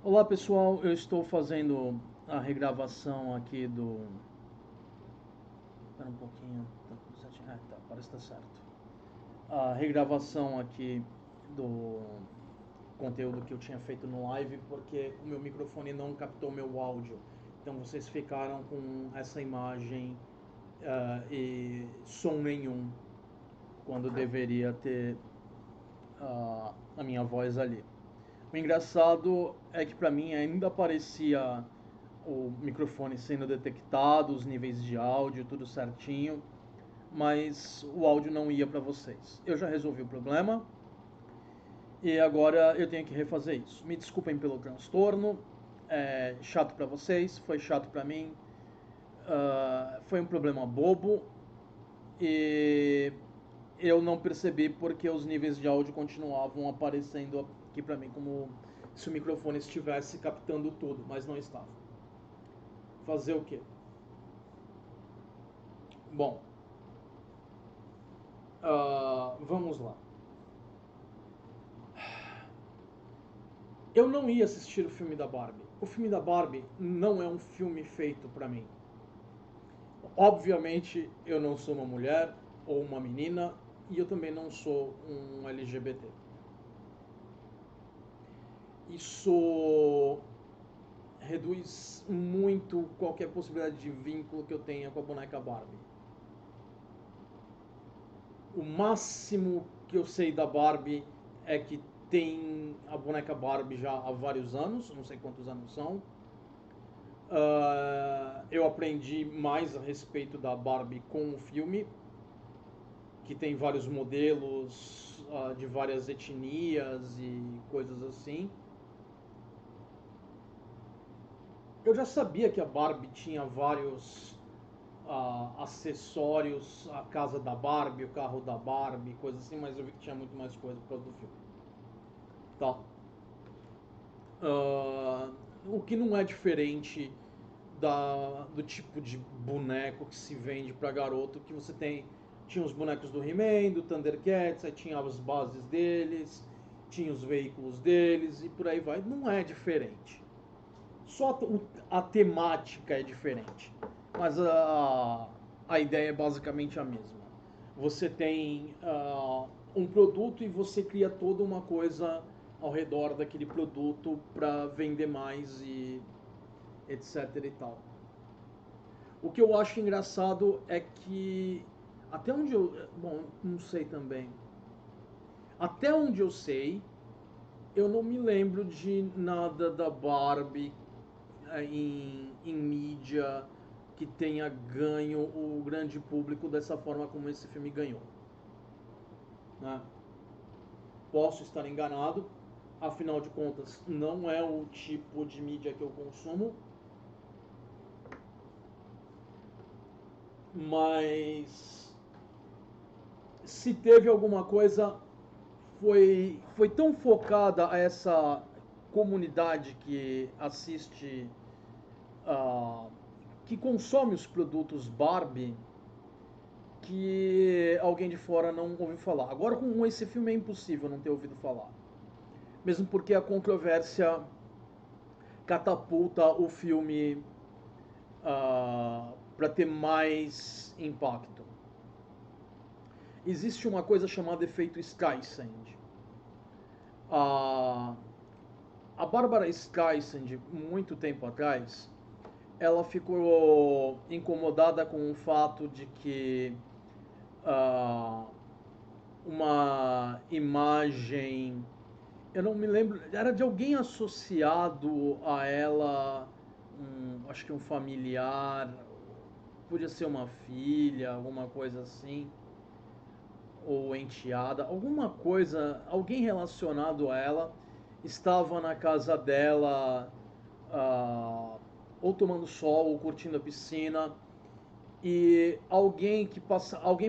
Olá pessoal, eu estou fazendo a regravação aqui do. Espera um pouquinho, tá tudo certinho. Tá, parece que tá certo. A regravação aqui do conteúdo que eu tinha feito no live, porque o meu microfone não captou meu áudio. Então vocês ficaram com essa imagem e som nenhum, quando deveria ter a minha voz ali. O engraçado é que para mim ainda aparecia o microfone sendo detectado, os níveis de áudio, tudo certinho, mas o áudio não ia para vocês. Eu já resolvi o problema e agora eu tenho que refazer isso. Me desculpem pelo transtorno, é chato para vocês, foi chato para mim, foi um problema bobo e eu não percebi porque os níveis de áudio continuavam aparecendo aqui para mim como se o microfone estivesse captando tudo, mas não estava. Fazer o quê? Bom, vamos lá. Eu não ia assistir o filme da Barbie. O filme da Barbie não é um filme feito para mim. Obviamente, eu não sou uma mulher ou uma menina e eu também não sou um LGBT. Isso reduz muito qualquer possibilidade de vínculo que eu tenha com a boneca Barbie. O máximo que eu sei da Barbie é que tem a boneca Barbie já há vários anos, não sei quantos anos são. Eu aprendi mais a respeito da Barbie com o filme, que tem vários modelos de várias etnias e coisas assim. Eu já sabia que a Barbie tinha vários acessórios, a casa da Barbie, o carro da Barbie, coisas assim, mas eu vi que tinha muito mais coisa por causa do filme. Tá. O que não é diferente do tipo de boneco que se vende para garoto, que você tinha os bonecos do He-Man, do Thundercats, aí tinha as bases deles, tinha os veículos deles e por aí vai. Não é diferente. Só a temática é diferente, mas a ideia é basicamente a mesma. Você tem um produto e você cria toda uma coisa ao redor daquele produto para vender mais e etc e tal. O que eu acho engraçado é que até onde eu, bom, não sei também. Até onde eu sei, eu não me lembro de nada da Barbie em mídia que tenha ganho o grande público dessa forma como esse filme ganhou. Né? Posso estar enganado, afinal de contas, não é o tipo de mídia que eu consumo, mas se teve alguma coisa, foi tão focada a essa comunidade que assiste, uh, que consome os produtos Barbie, que alguém de fora não ouviu falar. Agora com esse filme é impossível não ter ouvido falar. Mesmo porque a controvérsia catapulta o filme para ter mais impacto. Existe uma coisa chamada efeito Skysand. A, a Barbara Streisand, muito tempo atrás, ela ficou incomodada com o fato de que ah, uma imagem, eu não me lembro, era de alguém associado a ela, acho que um familiar, podia ser uma filha, alguma coisa assim, ou enteada, alguma coisa, alguém relacionado a ela estava na casa dela, ou tomando sol, ou curtindo a piscina, e alguém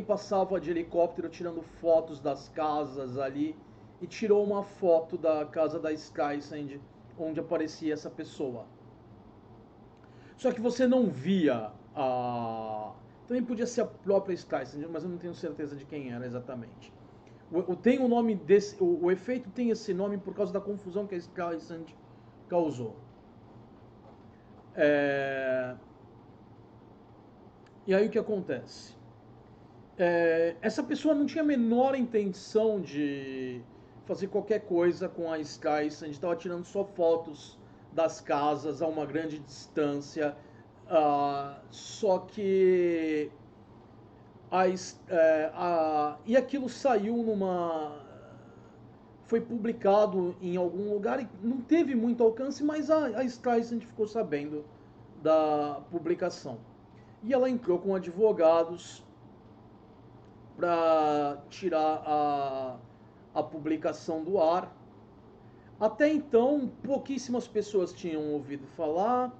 passava de helicóptero tirando fotos das casas ali e tirou uma foto da casa da Skysand onde aparecia essa pessoa. Só que você não via a. Também podia ser a própria Skysand, mas eu não tenho certeza de quem era exatamente. Tem o nome desse. O efeito tem esse nome por causa da confusão que a Skysand causou. E aí o que acontece? Essa pessoa não tinha a menor intenção de fazer qualquer coisa com a Streisand, estava tirando só fotos das casas a uma grande distância, só que e aquilo saiu foi publicado em algum lugar e não teve muito alcance, mas a Streisand ficou sabendo da publicação. E ela entrou com advogados para tirar a publicação do ar. Até então, pouquíssimas pessoas tinham ouvido falar.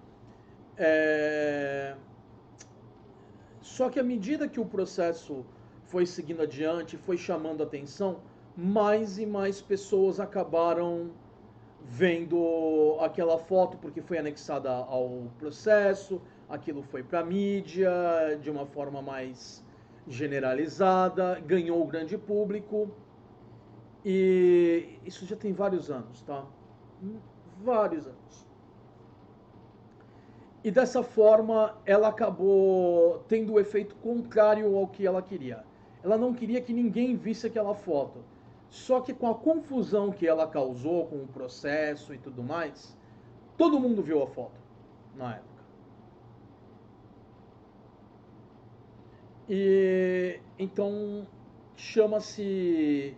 Só que à medida que o processo foi seguindo adiante, foi chamando atenção, mais e mais pessoas acabaram vendo aquela foto porque foi anexada ao processo, aquilo foi para a mídia de uma forma mais generalizada, ganhou o grande público, e isso já tem vários anos, tá? Vários anos. E dessa forma ela acabou tendo o efeito contrário ao que ela queria. Ela não queria que ninguém visse aquela foto. Só que com a confusão que ela causou com o processo e tudo mais, todo mundo viu a foto na época. E então chama-se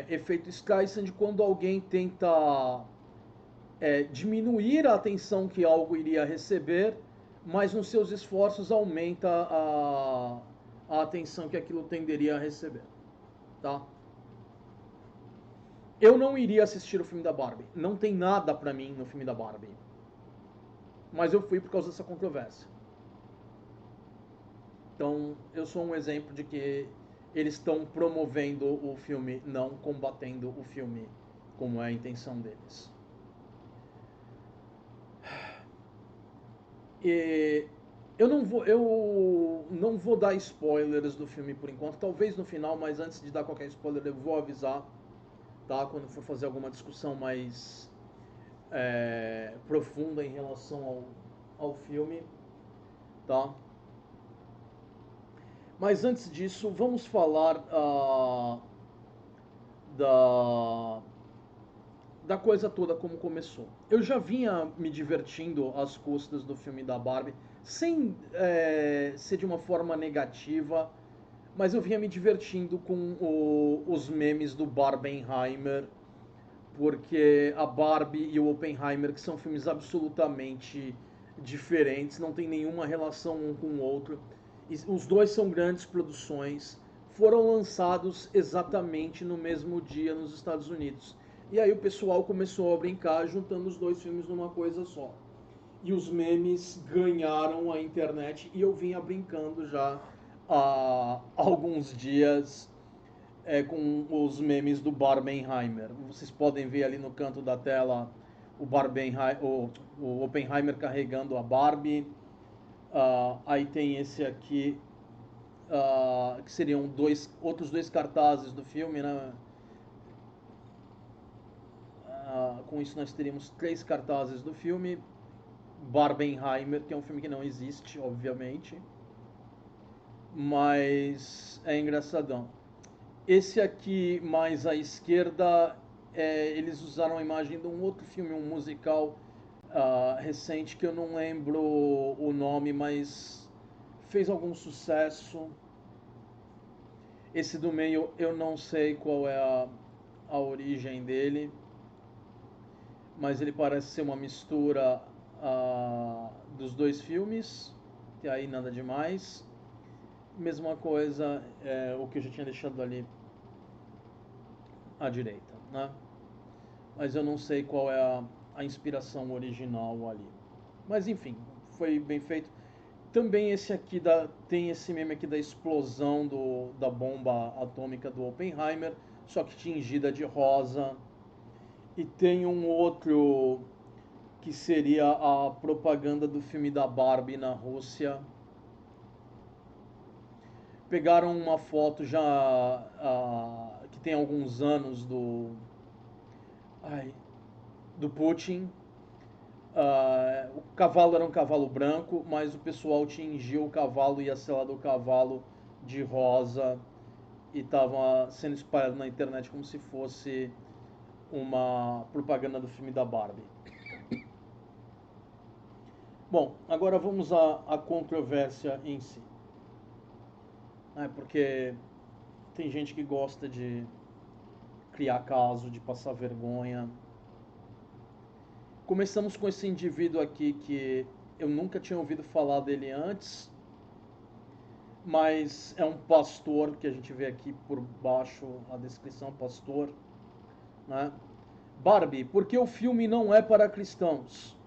efeito Streisand quando alguém tenta diminuir a atenção que algo iria receber, mas nos seus esforços aumenta a atenção que aquilo tenderia a receber, tá? Eu não iria assistir o filme da Barbie. Não tem nada pra mim no filme da Barbie. Mas eu fui por causa dessa controvérsia. Então, eu sou um exemplo de que eles estão promovendo o filme, não combatendo o filme, como é a intenção deles. E eu não vou dar spoilers do filme por enquanto, talvez no final, mas antes de dar qualquer spoiler eu vou avisar, tá? Quando for fazer alguma discussão mais profunda em relação ao filme, tá? Mas antes disso, vamos falar da coisa toda como começou. Eu já vinha me divertindo às custas do filme da Barbie, sem ser de uma forma negativa, mas eu vinha me divertindo com os memes do Barbenheimer, porque a Barbie e o Oppenheimer, que são filmes absolutamente diferentes, não tem nenhuma relação um com o outro. E os dois são grandes produções, foram lançados exatamente no mesmo dia nos Estados Unidos. E aí o pessoal começou a brincar juntando os dois filmes numa coisa só. E os memes ganharam a internet e eu vinha brincando já há alguns dias com os memes do Barbenheimer. Vocês podem ver ali no canto da tela o Oppenheimer carregando a Barbie. Aí tem esse aqui, que seriam outros dois cartazes do filme, né? Com isso nós teríamos 3 cartazes do filme. Barbenheimer, que é um filme que não existe, obviamente, mas é engraçadão. Esse aqui mais à esquerda, eles usaram a imagem de um outro filme, um musical recente que eu não lembro o nome, mas fez algum sucesso. Esse do meio eu não sei qual é a origem dele, mas ele parece ser uma mistura dos dois filmes, e aí nada demais. Mesma coisa, o que eu já tinha deixado ali à direita, né? Mas eu não sei qual é a inspiração original ali. Mas enfim, foi bem feito. Também esse aqui tem esse meme aqui da explosão da bomba atômica do Oppenheimer, só que tingida de rosa. E tem um outro que seria a propaganda do filme da Barbie na Rússia. Pegaram uma foto já que tem alguns anos do Putin. O cavalo era um cavalo branco, mas o pessoal tingiu o cavalo e ia selado o cavalo de rosa e estava sendo espalhado na internet como se fosse uma propaganda do filme da Barbie. Bom, agora vamos à controvérsia em si. Porque tem gente que gosta de criar caso, de passar vergonha. Começamos com esse indivíduo aqui que eu nunca tinha ouvido falar dele antes, mas é um pastor, que a gente vê aqui por baixo a descrição, pastor, né? Barbie, por que o filme não é para cristãos?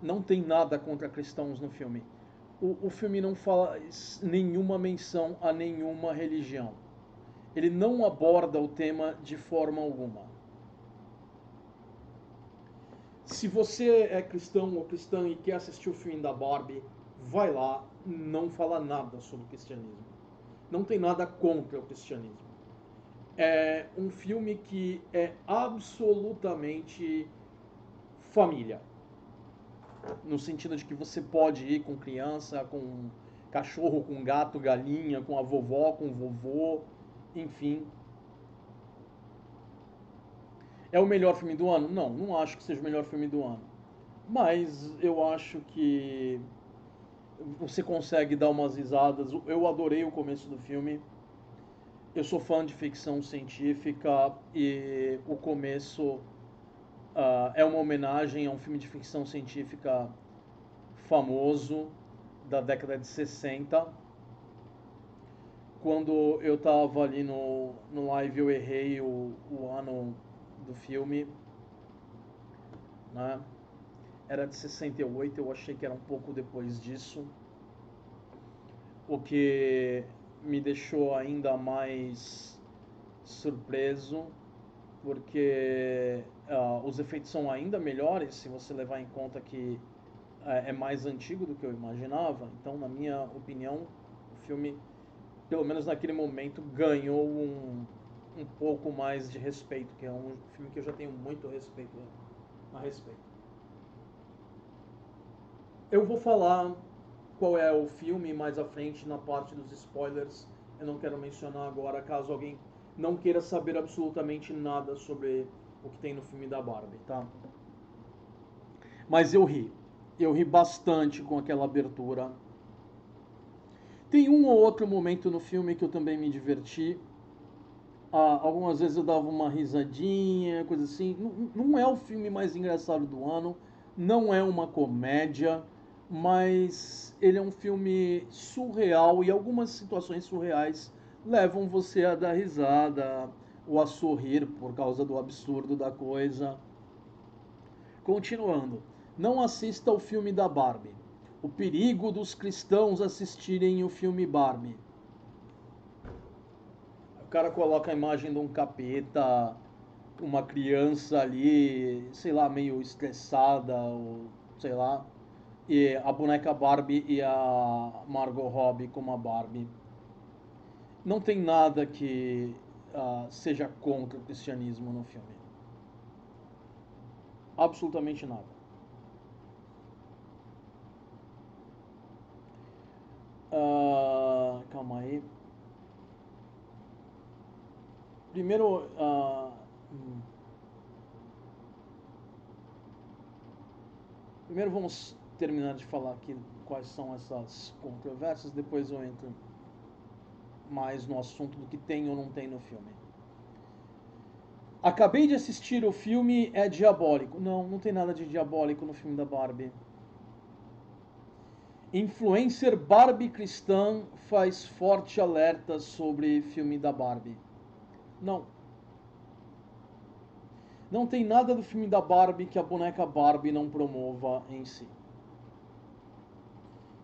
Não tem nada contra cristãos no filme. O filme não faz nenhuma menção a nenhuma religião. Ele não aborda o tema de forma alguma. Se você é cristão ou cristã e quer assistir o filme da Barbie, vai lá, não fala nada sobre o cristianismo. Não tem nada contra o cristianismo. É um filme que é absolutamente família. No sentido de que você pode ir com criança, com cachorro, com gato, galinha, com a vovó, com o vovô, enfim. É o melhor filme do ano? Não, não acho que seja o melhor filme do ano. Mas eu acho que você consegue dar umas risadas. Eu adorei o começo do filme. Eu sou fã de ficção científica e o começo é uma homenagem a um filme de ficção científica famoso da década de 60. Quando eu tava ali no live, eu errei o ano do filme, né? Era de 68, eu achei que era um pouco depois disso, o que me deixou ainda mais surpreso, porque os efeitos são ainda melhores se você levar em conta que é mais antigo do que eu imaginava. Então, na minha opinião, o filme, pelo menos naquele momento, ganhou um pouco mais de respeito, que é um filme que eu já tenho muito respeito a respeito. Eu vou falar qual é o filme mais à frente na parte dos spoilers. Eu não quero mencionar agora, caso alguém não queira saber absolutamente nada sobre o que tem no filme da Barbie, tá? Mas eu ri. Eu ri bastante com aquela abertura. Tem um ou outro momento no filme que eu também me diverti. Algumas vezes eu dava uma risadinha, coisa assim. Não é o filme mais engraçado do ano, não é uma comédia, mas ele é um filme surreal e algumas situações surreais levam você a dar risada ou a sorrir por causa do absurdo da coisa. Continuando, não assista o filme da Barbie. O perigo dos cristãos assistirem o filme Barbie. O cara coloca a imagem de um capeta, uma criança ali, sei lá, meio estressada, ou sei lá, e a boneca Barbie e a Margot Robbie como a Barbie. Não tem nada que seja contra o cristianismo no filme. Absolutamente nada. Calma aí. Primeiro, primeiro vamos terminar de falar aqui quais são essas controvérsias, depois eu entro mais no assunto do que tem ou não tem no filme. Acabei de assistir o filme, é diabólico. Não, não tem nada de diabólico no filme da Barbie. Influencer Barbie cristã faz forte alerta sobre filme da Barbie. Não. Não tem nada do filme da Barbie que a boneca Barbie não promova em si.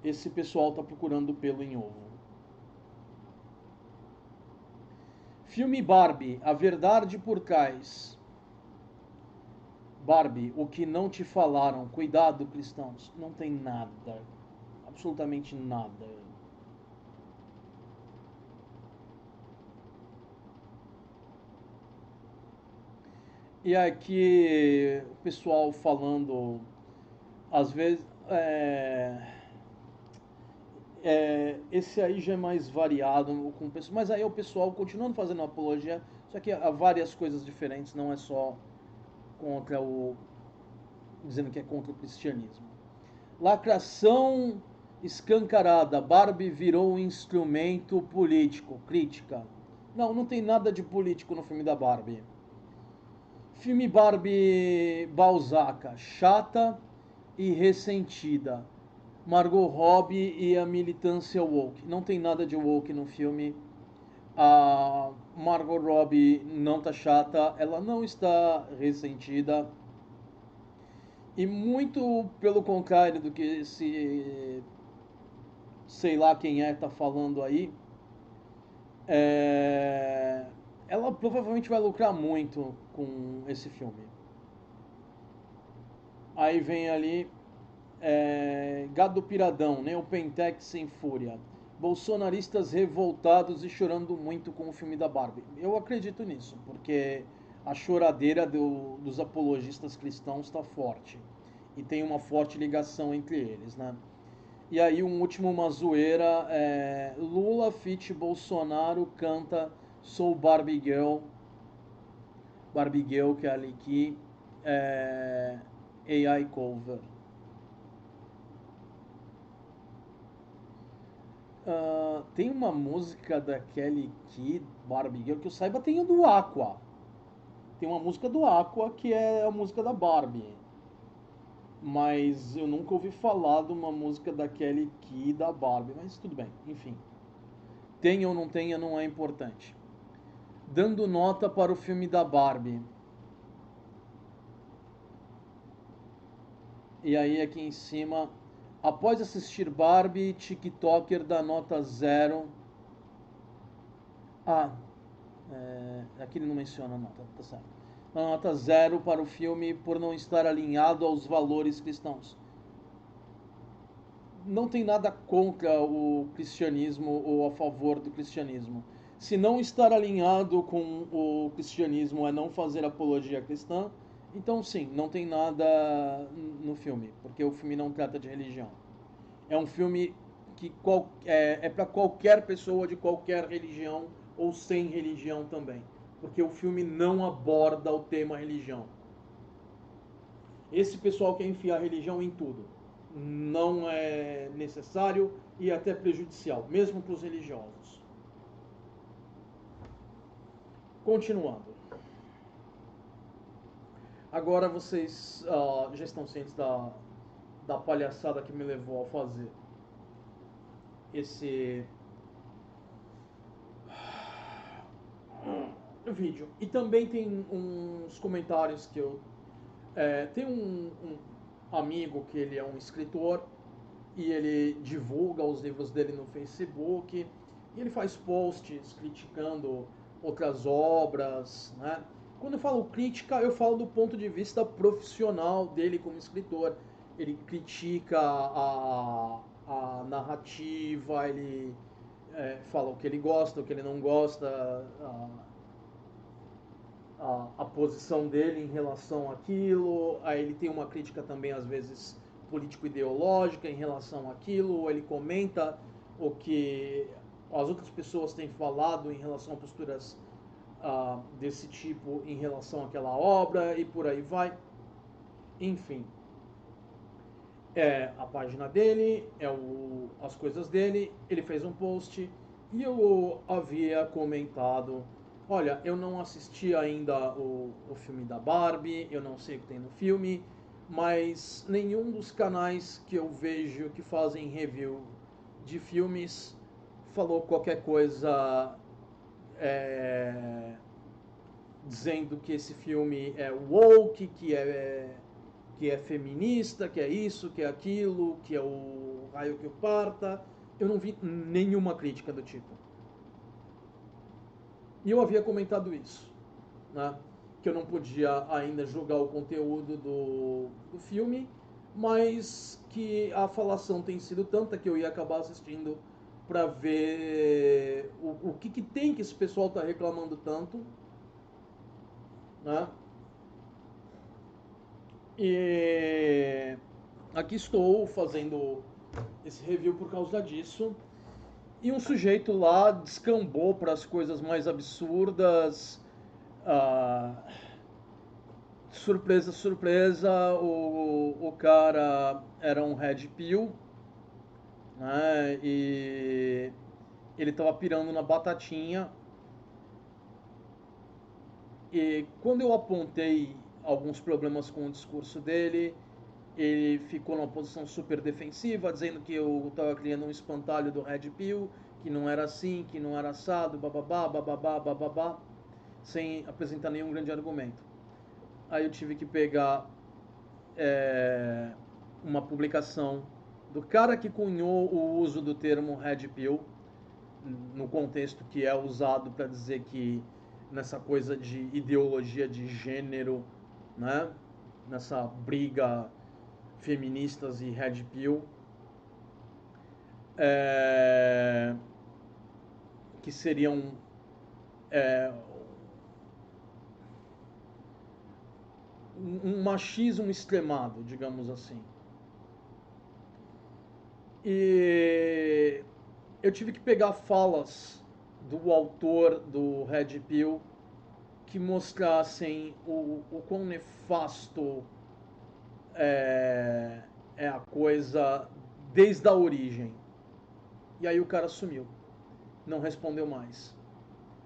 Esse pessoal tá procurando pelo em ovo. Filme Barbie, A Verdade por Trás. Barbie, o que não te falaram. Cuidado, cristãos. Não tem nada. Absolutamente nada. E aqui o pessoal falando, às vezes, esse aí já é mais variado, mas aí é o pessoal continuando fazendo apologia, só que há várias coisas diferentes, não é só contra o, dizendo que é contra o cristianismo. Lacração escancarada, Barbie virou um instrumento político, crítica. Não, não tem nada de político no filme da Barbie. Filme Barbie Balzaca, chata e ressentida. Margot Robbie e a militância woke. Não tem nada de woke no filme. A Margot Robbie não tá chata, ela não está ressentida. E muito pelo contrário do que esse sei lá quem tá falando aí, é, ela provavelmente vai lucrar muito com esse filme. Aí vem ali Gado Piradão, né? O Pentex sem fúria. Bolsonaristas revoltados e chorando muito com o filme da Barbie. Eu acredito nisso, porque a choradeira dos apologistas cristãos está forte. E tem uma forte ligação entre eles, né? E aí um último uma zoeira, Lula fit Bolsonaro canta Sou Barbie Girl. Barbie Girl, que é ali que AI cover. Tem uma música da Kelly Key, Barbie Girl, que eu saiba tem o do Aqua. Tem uma música do Aqua que é a música da Barbie. Mas eu nunca ouvi falar de uma música da Kelly Key da Barbie. Mas tudo bem, enfim. Tenha ou não tenha, não é importante. Dando nota para o filme da Barbie. E aí aqui em cima, após assistir Barbie, TikToker dá nota zero. Ah, aqui ele não menciona a nota, tá certo. Dá nota zero para o filme por não estar alinhado aos valores cristãos. Não tem nada contra o cristianismo ou a favor do cristianismo. Se não estar alinhado com o cristianismo é não fazer apologia cristã, então sim, não tem nada no filme, porque o filme não trata de religião. É um filme que é para qualquer pessoa de qualquer religião ou sem religião também, porque o filme não aborda o tema religião. Esse pessoal quer enfiar religião em tudo. Não é necessário e até prejudicial, mesmo para os religiosos. Continuando. Agora vocês já estão cientes da palhaçada que me levou a fazer esse vídeo. E também tem uns comentários que eu. Tem um amigo que ele é um escritor e ele divulga os livros dele no Facebook e ele faz posts criticando outras obras, né? Quando eu falo crítica, eu falo do ponto de vista profissional dele como escritor. Ele critica a narrativa, ele fala o que ele gosta, o que ele não gosta, a posição dele em relação àquilo, aí ele tem uma crítica também às vezes político-ideológica em relação àquilo, ou ele comenta o que as outras pessoas têm falado em relação a posturas desse tipo em relação àquela obra e por aí vai. Enfim, é a página dele, as coisas dele, ele fez um post e eu havia comentado, olha, eu não assisti ainda o filme da Barbie, eu não sei o que tem no filme, mas nenhum dos canais que eu vejo que fazem review de filmes falou qualquer coisa dizendo que esse filme é woke, que é feminista, que é isso, que é aquilo, que é o raio que o parta. Eu não vi nenhuma crítica do tipo. E eu havia comentado isso, né? Que eu não podia ainda julgar o conteúdo do filme, mas que a falação tem sido tanta que eu ia acabar assistindo para ver o que tem que esse pessoal está reclamando tanto, né? E aqui estou fazendo esse review por causa disso. E um sujeito lá descambou para as coisas mais absurdas. Ah, surpresa, surpresa, o cara era um Red Pill, né? E ele tava pirando na batatinha. E quando eu apontei alguns problemas com o discurso dele, ele ficou numa posição super defensiva, dizendo que eu estava criando um espantalho do Red Pill, que não era assim, que não era assado, bababá, bababá, bababá, sem apresentar nenhum grande argumento. Aí eu tive que pegar uma publicação do cara que cunhou o uso do termo Red Pill, no contexto que é usado para dizer que nessa coisa de ideologia de gênero, né? Nessa briga feministas e Red Pill, que seriam um machismo extremado, digamos assim. E eu tive que pegar falas do autor do Red Pill que mostrassem o quão nefasto é a coisa desde a origem. E aí o cara sumiu, não respondeu mais.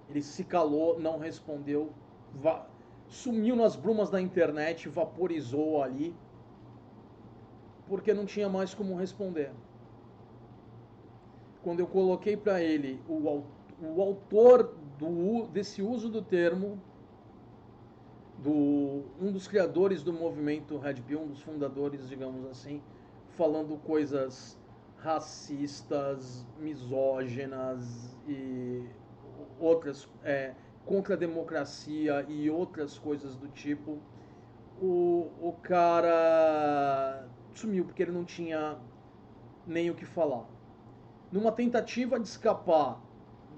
Ele se calou, não respondeu, sumiu nas brumas da internet, vaporizou ali, porque não tinha mais como responder. Quando eu coloquei para ele o autor desse uso do termo, um dos criadores do movimento Red Pill, um dos fundadores, digamos assim, falando coisas racistas, misóginas e outras, contra a democracia e outras coisas do tipo, o cara sumiu porque ele não tinha nem o que falar. Numa tentativa de escapar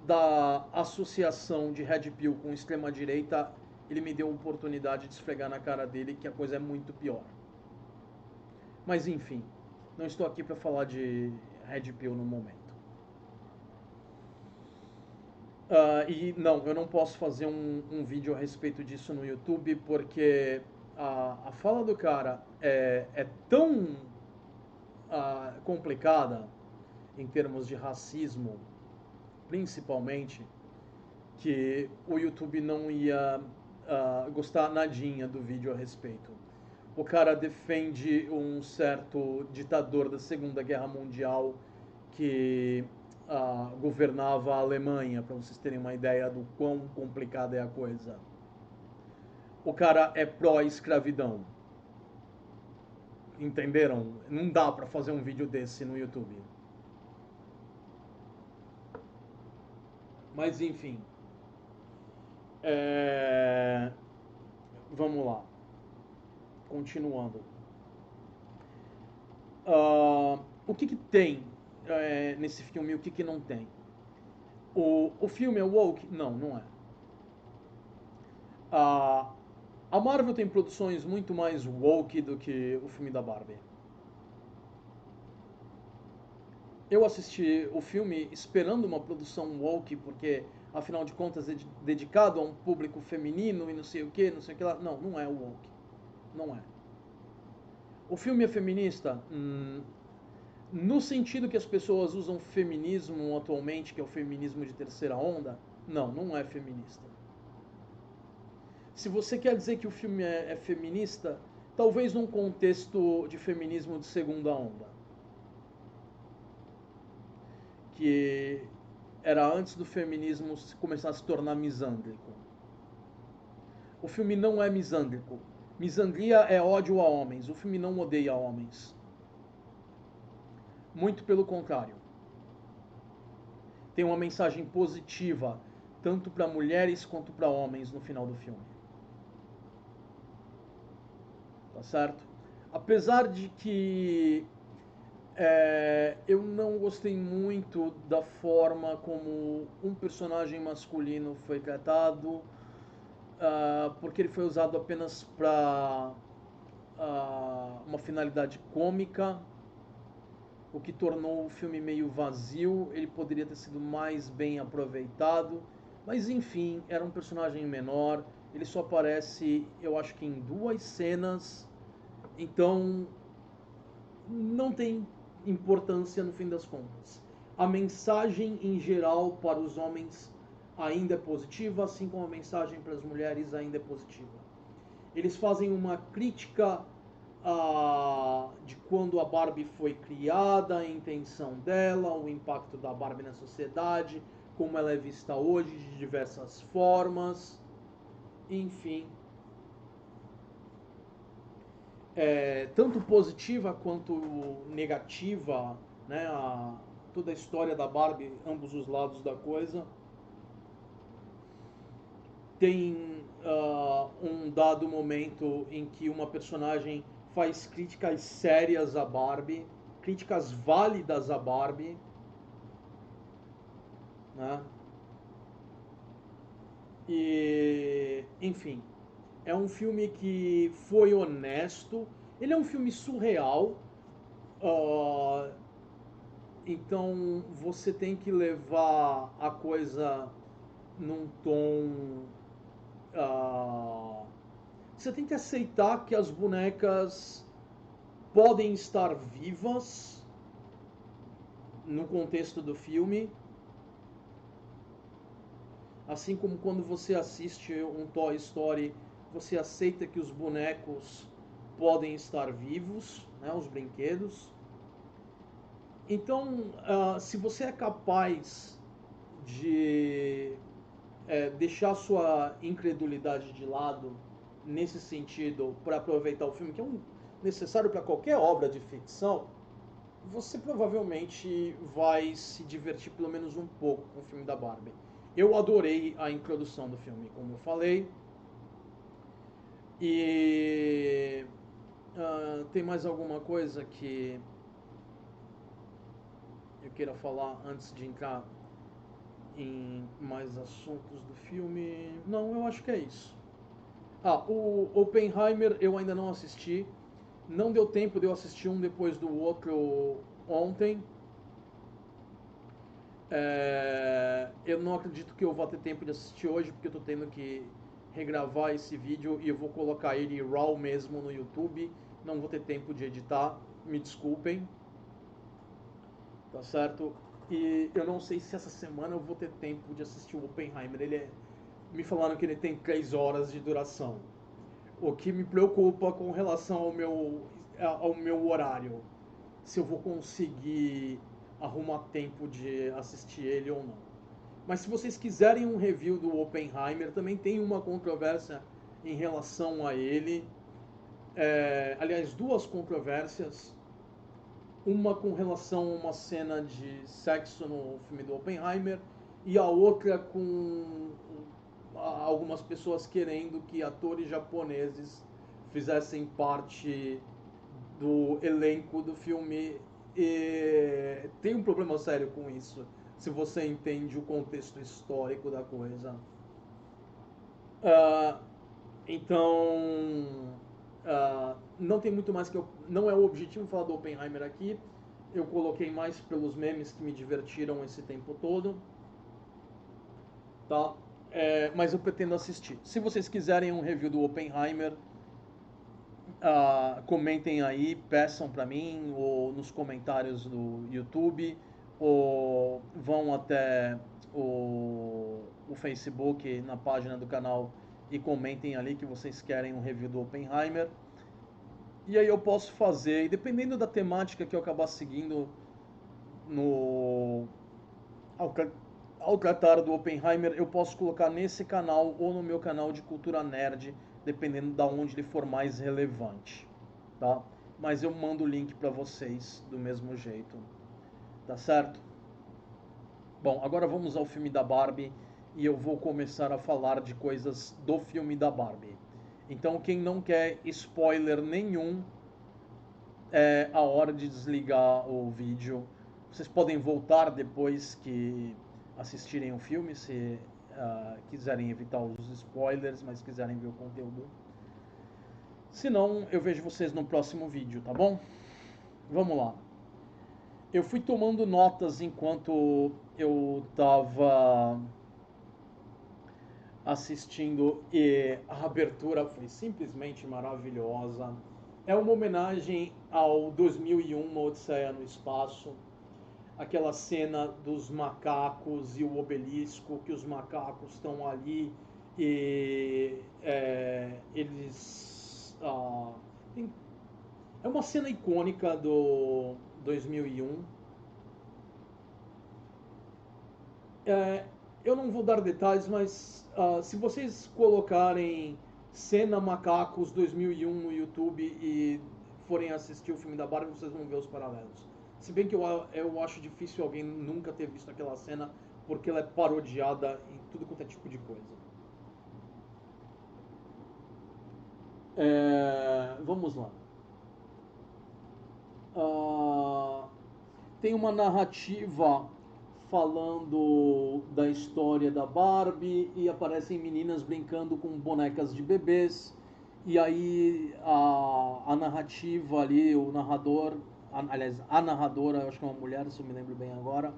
da associação de Red Pill com extrema-direita, ele me deu a oportunidade de esfregar na cara dele que a coisa é muito pior. Mas enfim, não estou aqui para falar de Red Pill no momento. E não, eu não posso fazer um vídeo a respeito disso no YouTube porque a fala do cara é tão complicada em termos de racismo, principalmente, que o YouTube não ia gostar nadinha do vídeo a respeito. O cara defende um certo ditador da Segunda Guerra Mundial que governava a Alemanha, para vocês terem uma ideia do quão complicada é a coisa. O cara é pró-escravidão. Entenderam? Não dá para fazer um vídeo desse no YouTube. Mas enfim. Vamos lá. Continuando. O que tem nesse filme e o que não tem? O filme é woke? Não, não é. A Marvel tem produções muito mais woke do que o filme da Barbie. Eu assisti o filme esperando uma produção woke, porque afinal de contas é dedicado a um público feminino e não sei o que, não sei o que lá. Não, não é woke. Não é. O filme é feminista? No sentido que as pessoas usam feminismo atualmente, que é o feminismo de terceira onda, não, não é feminista. Se você quer dizer que o filme é feminista, talvez num contexto de feminismo de segunda onda, que era antes do feminismo começar a se tornar misândrico. O filme não é misândrico. Misandria é ódio a homens. O filme não odeia homens. Muito pelo contrário. Tem uma mensagem positiva, tanto para mulheres quanto para homens no final do filme. Tá certo? Apesar de que eu não gostei muito da forma como um personagem masculino foi tratado, porque ele foi usado apenas para uma finalidade cômica, o que tornou o filme meio vazio. Ele poderia ter sido mais bem aproveitado, mas enfim, era um personagem menor. Ele só aparece, eu acho que em 2 cenas, então não tem importância no fim das contas. A mensagem em geral para os homens ainda é positiva, assim como a mensagem para as mulheres ainda é positiva. Eles fazem uma crítica de quando a Barbie foi criada, a intenção dela, o impacto da Barbie na sociedade, como ela é vista hoje de diversas formas, enfim. Tanto positiva quanto negativa, né? Toda a história da Barbie, ambos os lados da coisa. Tem um dado momento em que uma personagem faz críticas sérias à Barbie, críticas válidas à Barbie, né? E, enfim, é um filme que foi honesto. Ele é um filme surreal, uh, então você tem que levar a coisa num tom. Você tem que aceitar que as bonecas podem estar vivas no contexto do filme. Assim como quando você assiste um Toy Story, você aceita que os bonecos podem estar vivos, né, os brinquedos. Então, se você é capaz de deixar sua incredulidade de lado nesse sentido para aproveitar o filme, que é necessário para qualquer obra de ficção, você provavelmente vai se divertir pelo menos um pouco com o filme da Barbie. Eu adorei a introdução do filme, como eu falei. E tem mais alguma coisa que eu queira falar antes de entrar em mais assuntos do filme? Não, eu acho que é isso. O Oppenheimer eu ainda não assisti. Não deu tempo de eu assistir um depois do outro ontem. Eu não acredito que eu vou ter tempo de assistir hoje, porque eu tô tendo que regravar esse vídeo e eu vou colocar ele raw mesmo no YouTube. Não vou ter tempo de editar, me desculpem. Tá certo? E eu não sei se essa semana eu vou ter tempo de assistir o Oppenheimer. Me falaram que ele tem 3 horas de duração. O que me preocupa com relação ao meu horário. Se eu vou conseguir arrumar tempo de assistir ele ou não. Mas se vocês quiserem um review do Oppenheimer, também tem uma controvérsia em relação a ele. Aliás, 2 controvérsias. Uma com relação a uma cena de sexo no filme do Oppenheimer e a outra com algumas pessoas querendo que atores japoneses fizessem parte do elenco do filme. E tem um problema sério com isso, se você entende o contexto histórico da coisa. Uh, então, não tem muito mais que eu. Não é o objetivo falar do Oppenheimer aqui. Eu coloquei mais pelos memes que me divertiram esse tempo todo. Tá? Mas eu pretendo assistir. Se vocês quiserem um review do Oppenheimer, comentem aí, peçam pra mim, ou nos comentários do YouTube, ou vão até o Facebook, na página do canal, e comentem ali que vocês querem um review do Oppenheimer. E aí eu posso fazer, e dependendo da temática que eu acabar seguindo ao tratar do Oppenheimer, eu posso colocar nesse canal ou no meu canal de Cultura Nerd, dependendo da onde ele for mais relevante, tá? Mas eu mando o link para vocês do mesmo jeito, tá certo? Bom, agora vamos ao filme da Barbie e eu vou começar a falar de coisas do filme da Barbie. Então, quem não quer spoiler nenhum, é a hora de desligar o vídeo. Vocês podem voltar depois que assistirem o filme, se quiserem evitar os spoilers, mas quiserem ver o conteúdo Se não, eu vejo vocês no próximo vídeo, tá bom? Vamos lá. Eu fui tomando notas enquanto eu estava assistindo e a abertura foi simplesmente maravilhosa. É uma homenagem ao 2001, Uma Odisseia no Espaço. Aquela cena dos macacos e o obelisco, que os macacos estão ali e eles... é uma cena icônica do 2001. Eu não vou dar detalhes, mas se vocês colocarem cena macacos 2001 no YouTube e forem assistir o filme da Barbie, vocês vão ver os paralelos. Se bem que eu acho difícil alguém nunca ter visto aquela cena, porque ela é parodiada em tudo quanto é tipo de coisa. Vamos lá. Tem uma narrativa falando da história da Barbie e aparecem meninas brincando com bonecas de bebês. E aí a narrativa ali, o narrador, aliás, a narradora, acho que é uma mulher, se eu me lembro bem agora,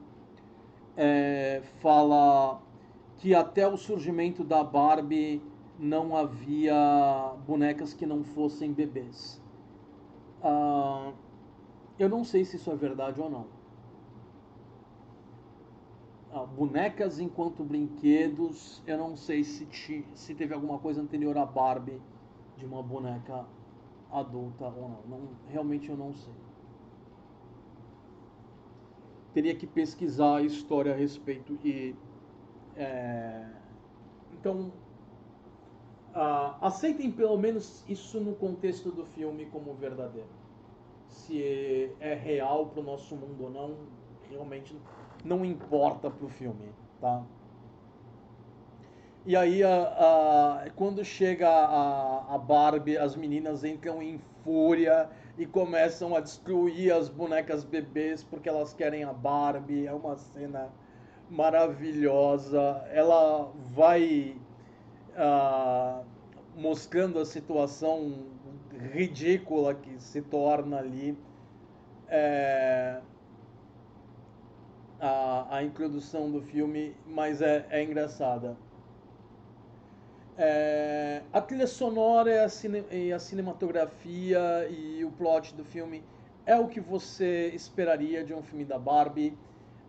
fala que até o surgimento da Barbie não havia bonecas que não fossem bebês. Eu não sei se isso é verdade ou não. Bonecas enquanto brinquedos, eu não sei se teve alguma coisa anterior à Barbie de uma boneca adulta ou não. Realmente eu não sei. Teria que pesquisar a história a respeito e então aceitem pelo menos isso no contexto do filme como verdadeiro. Se é real para o nosso mundo ou não, realmente não importa para o filme, tá? E aí, quando chega a Barbie, as meninas entram em fúria e começam a destruir as bonecas bebês porque elas querem a Barbie. É uma cena maravilhosa. Ela vai mostrando a situação ridícula que se torna ali. A introdução do filme, mas é engraçada. A trilha sonora e a cinematografia e o plot do filme é o que você esperaria de um filme da Barbie.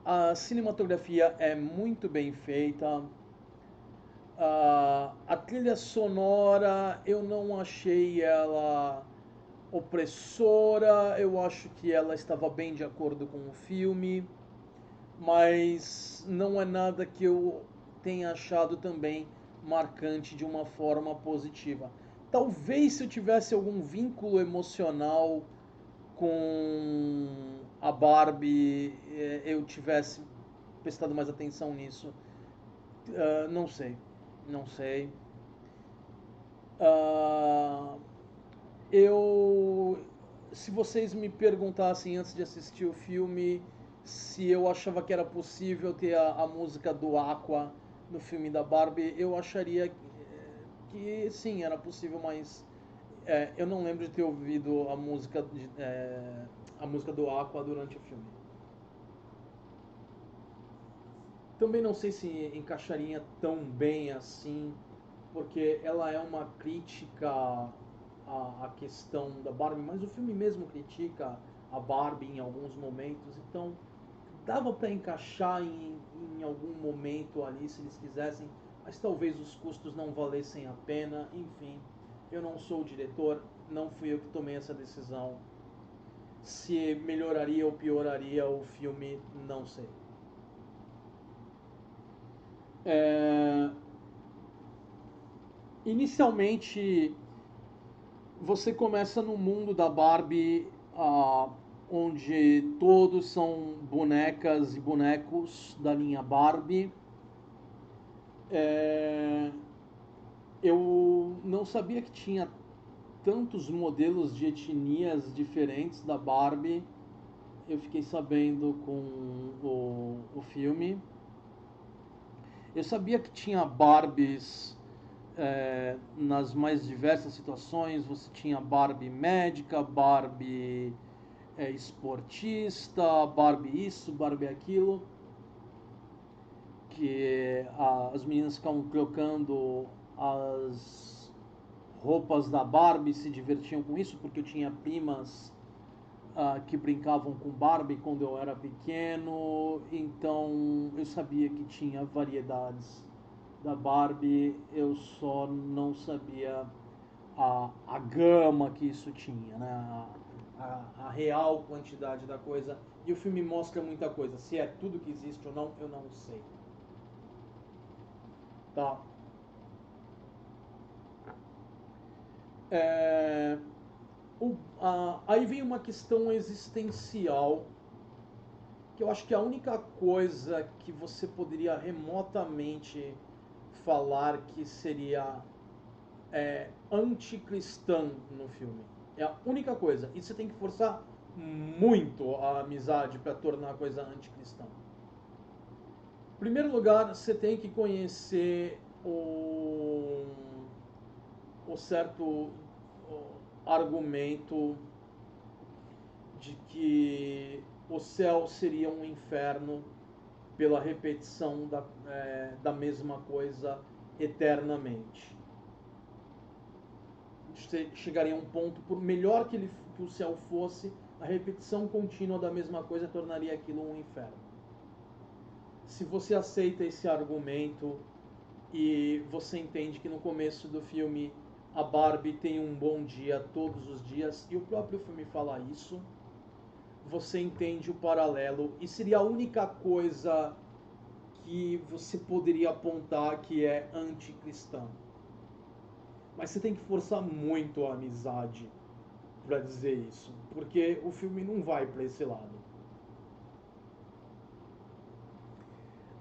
A cinematografia é muito bem feita. A trilha sonora eu não achei ela opressora, eu acho que ela estava bem de acordo com o filme, mas não é nada que eu tenha achado também marcante de uma forma positiva. Talvez se eu tivesse algum vínculo emocional com a Barbie, eu tivesse prestado mais atenção nisso. Não sei, não sei. Uh, se vocês me perguntassem antes de assistir o filme se eu achava que era possível ter a música do Aqua no filme da Barbie, eu acharia que sim, era possível, mas eu não lembro de ter ouvido a música do Aqua durante o filme. Também não sei se encaixaria tão bem assim, porque ela é uma crítica à questão da Barbie, mas o filme mesmo critica a Barbie em alguns momentos, então dava para encaixar em algum momento ali se eles quisessem, mas talvez os custos não valessem a pena, enfim. Eu não sou o diretor, não fui eu que tomei essa decisão. Se melhoraria ou pioraria o filme, não sei. É... Inicialmente, você começa no mundo da Barbie, onde todos são bonecas e bonecos da linha Barbie. Eu não sabia que tinha tantos modelos de etnias diferentes da Barbie. Eu fiquei sabendo com o filme. Eu sabia que tinha Barbies nas mais diversas situações. Você tinha Barbie médica, Barbie esportista, Barbie isso, Barbie aquilo, que as meninas ficavam trocando as roupas da Barbie, se divertiam com isso, porque eu tinha primas que brincavam com Barbie quando eu era pequeno, então eu sabia que tinha variedades da Barbie, eu só não sabia a gama que isso tinha, né? A real quantidade da coisa. E o filme mostra muita coisa. Se é tudo que existe ou não, eu não sei. Tá? Aí vem uma questão existencial, que eu acho que a única coisa que você poderia remotamente falar que seria anticristã no filme. É a única coisa. E você tem que forçar muito a amizade para tornar a coisa anticristã. Em primeiro lugar, você tem que conhecer o certo argumento de que o céu seria um inferno pela repetição da mesma coisa eternamente. Chegaria a um ponto, por melhor que o céu fosse, a repetição contínua da mesma coisa tornaria aquilo um inferno. Se você aceita esse argumento e você entende que no começo do filme a Barbie tem um bom dia todos os dias, e o próprio filme fala isso, você entende o paralelo, e seria a única coisa que você poderia apontar que é anticristã. Mas você tem que forçar muito a amizade para dizer isso, porque o filme não vai para esse lado.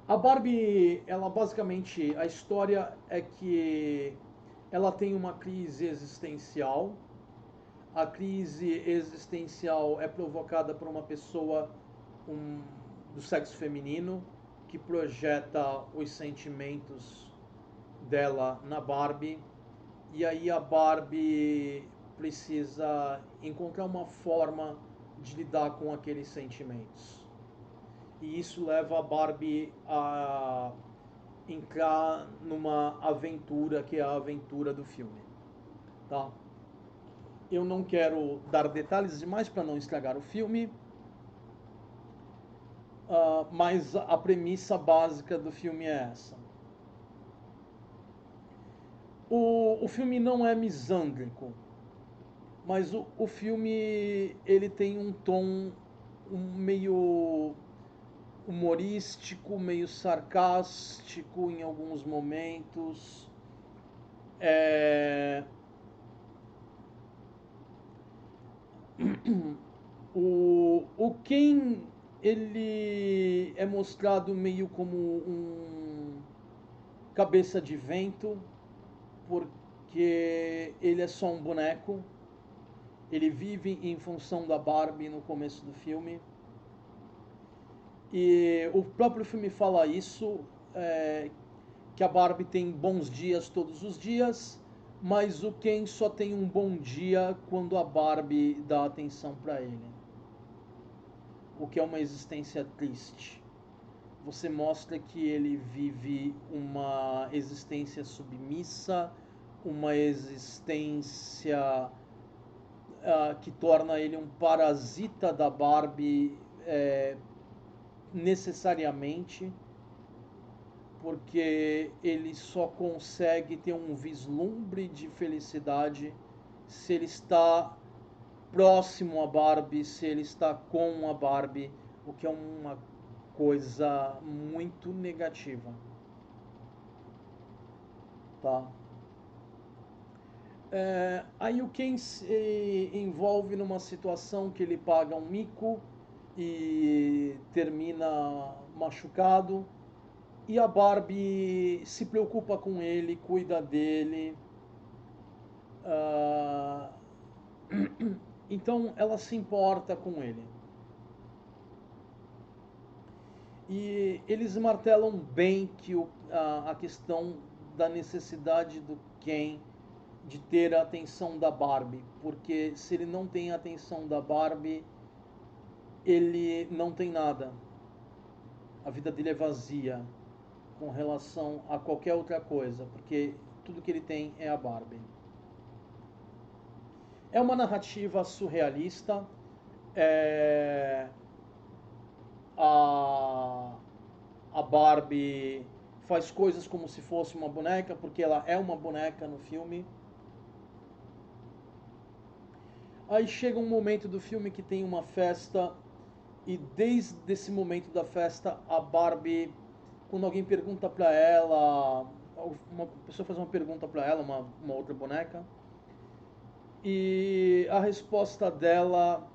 A Barbie, ela basicamente, a história é que ela tem uma crise existencial. A crise existencial é provocada por uma pessoa do sexo feminino que projeta os sentimentos dela na Barbie. E aí a Barbie precisa encontrar uma forma de lidar com aqueles sentimentos. E isso leva a Barbie a entrar numa aventura que é a aventura do filme. Tá? Eu não quero dar detalhes demais para não estragar o filme, mas a premissa básica do filme é essa. O filme não é misândrico, mas o filme ele tem um tom meio humorístico, meio sarcástico em alguns momentos. O Ken, ele é mostrado meio como um cabeça de vento, porque ele é só um boneco. Ele vive em função da Barbie no começo do filme. E o próprio filme fala isso, que a Barbie tem bons dias todos os dias, mas o Ken só tem um bom dia quando a Barbie dá atenção para ele. O que é uma existência triste. Você mostra que ele vive uma existência submissa, uma existência que torna ele um parasita da Barbie necessariamente, porque ele só consegue ter um vislumbre de felicidade se ele está próximo a Barbie, se ele está com a Barbie, o que é uma coisa muito negativa, tá? Aí o Ken se envolve numa situação que ele paga um mico e termina machucado, e a Barbie se preocupa com ele, cuida dele. Uh, então ela se importa com ele. E eles martelam bem que a questão da necessidade do Ken de ter a atenção da Barbie, porque se ele não tem a atenção da Barbie, ele não tem nada. A vida dele é vazia com relação a qualquer outra coisa, porque tudo que ele tem é a Barbie. É uma narrativa surrealista. A, a Barbie faz coisas como se fosse uma boneca, porque ela é uma boneca no filme. Aí chega um momento do filme que tem uma festa, e desde esse momento da festa, a Barbie, quando alguém pergunta pra ela, uma pessoa faz uma pergunta pra ela, uma outra boneca, e a resposta dela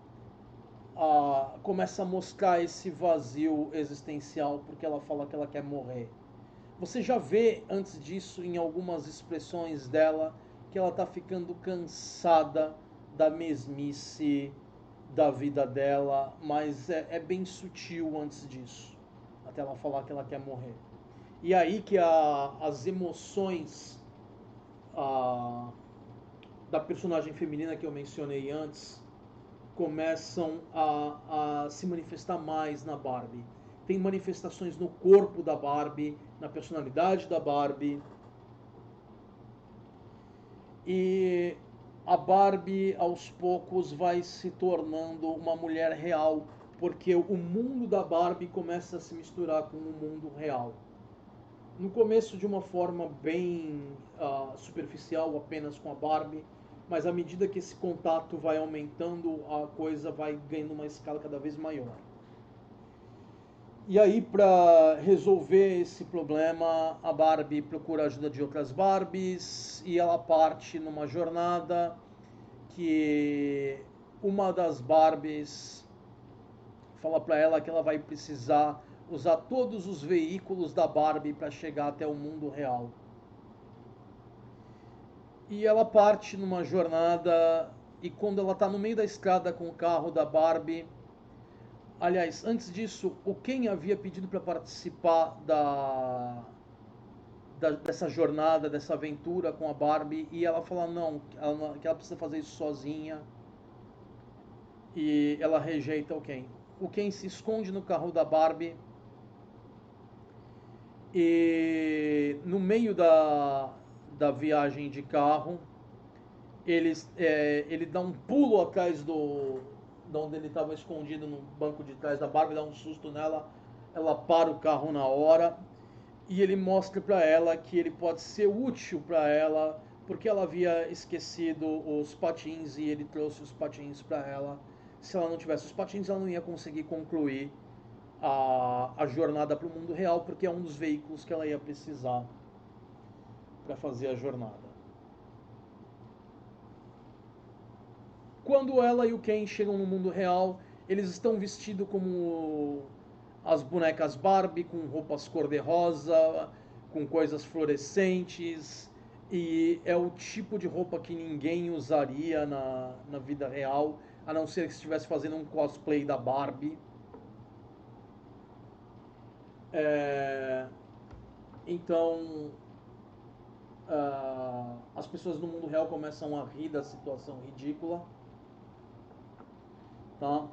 começa a mostrar esse vazio existencial, porque ela fala que ela quer morrer. Você já vê antes disso em algumas expressões dela que ela está ficando cansada da mesmice da vida dela, mas é bem sutil antes disso, até ela falar que ela quer morrer. E aí que as emoções da personagem feminina que eu mencionei antes começam a se manifestar mais na Barbie. Tem manifestações no corpo da Barbie, na personalidade da Barbie. E a Barbie, aos poucos, vai se tornando uma mulher real, porque o mundo da Barbie começa a se misturar com o mundo real. No começo, de uma forma bem superficial, apenas com a Barbie, mas à medida que esse contato vai aumentando, a coisa vai ganhando uma escala cada vez maior. E aí, para resolver esse problema, a Barbie procura a ajuda de outras Barbies e ela parte numa jornada que uma das Barbies fala para ela que ela vai precisar usar todos os veículos da Barbie para chegar até o mundo real. E ela parte numa jornada, e quando ela está no meio da estrada com o carro da Barbie, aliás, antes disso, o Ken havia pedido para participar dessa jornada, dessa aventura com a Barbie, e ela fala não, que ela precisa fazer isso sozinha, e ela rejeita o Ken. O Ken se esconde no carro da Barbie, e no meio da viagem de carro, ele dá um pulo atrás de onde ele estava escondido no banco de trás da Barbie, dá um susto nela, ela para o carro na hora e ele mostra para ela que ele pode ser útil para ela, porque ela havia esquecido os patins e ele trouxe os patins para ela. Se ela não tivesse os patins, ela não ia conseguir concluir a jornada para o mundo real, porque é um dos veículos que ela ia precisar para fazer a jornada. Quando ela e o Ken chegam no mundo real, eles estão vestidos como as bonecas Barbie, com roupas cor-de-rosa, com coisas fluorescentes, e é o tipo de roupa que ninguém usaria na vida real, a não ser que estivesse fazendo um cosplay da Barbie. Então, as pessoas no mundo real começam a rir da situação ridícula, tá?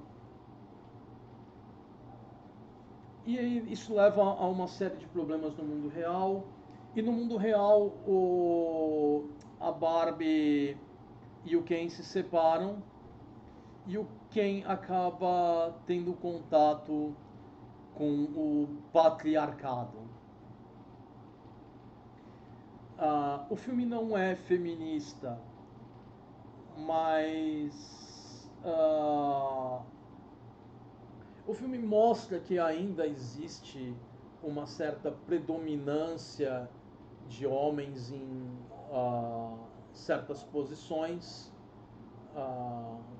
E aí isso leva a uma série de problemas no mundo real. E no mundo real, a Barbie e o Ken se separam. E o Ken acaba tendo contato com o patriarcado. O filme não é feminista, mas o filme mostra que ainda existe uma certa predominância de homens em certas posições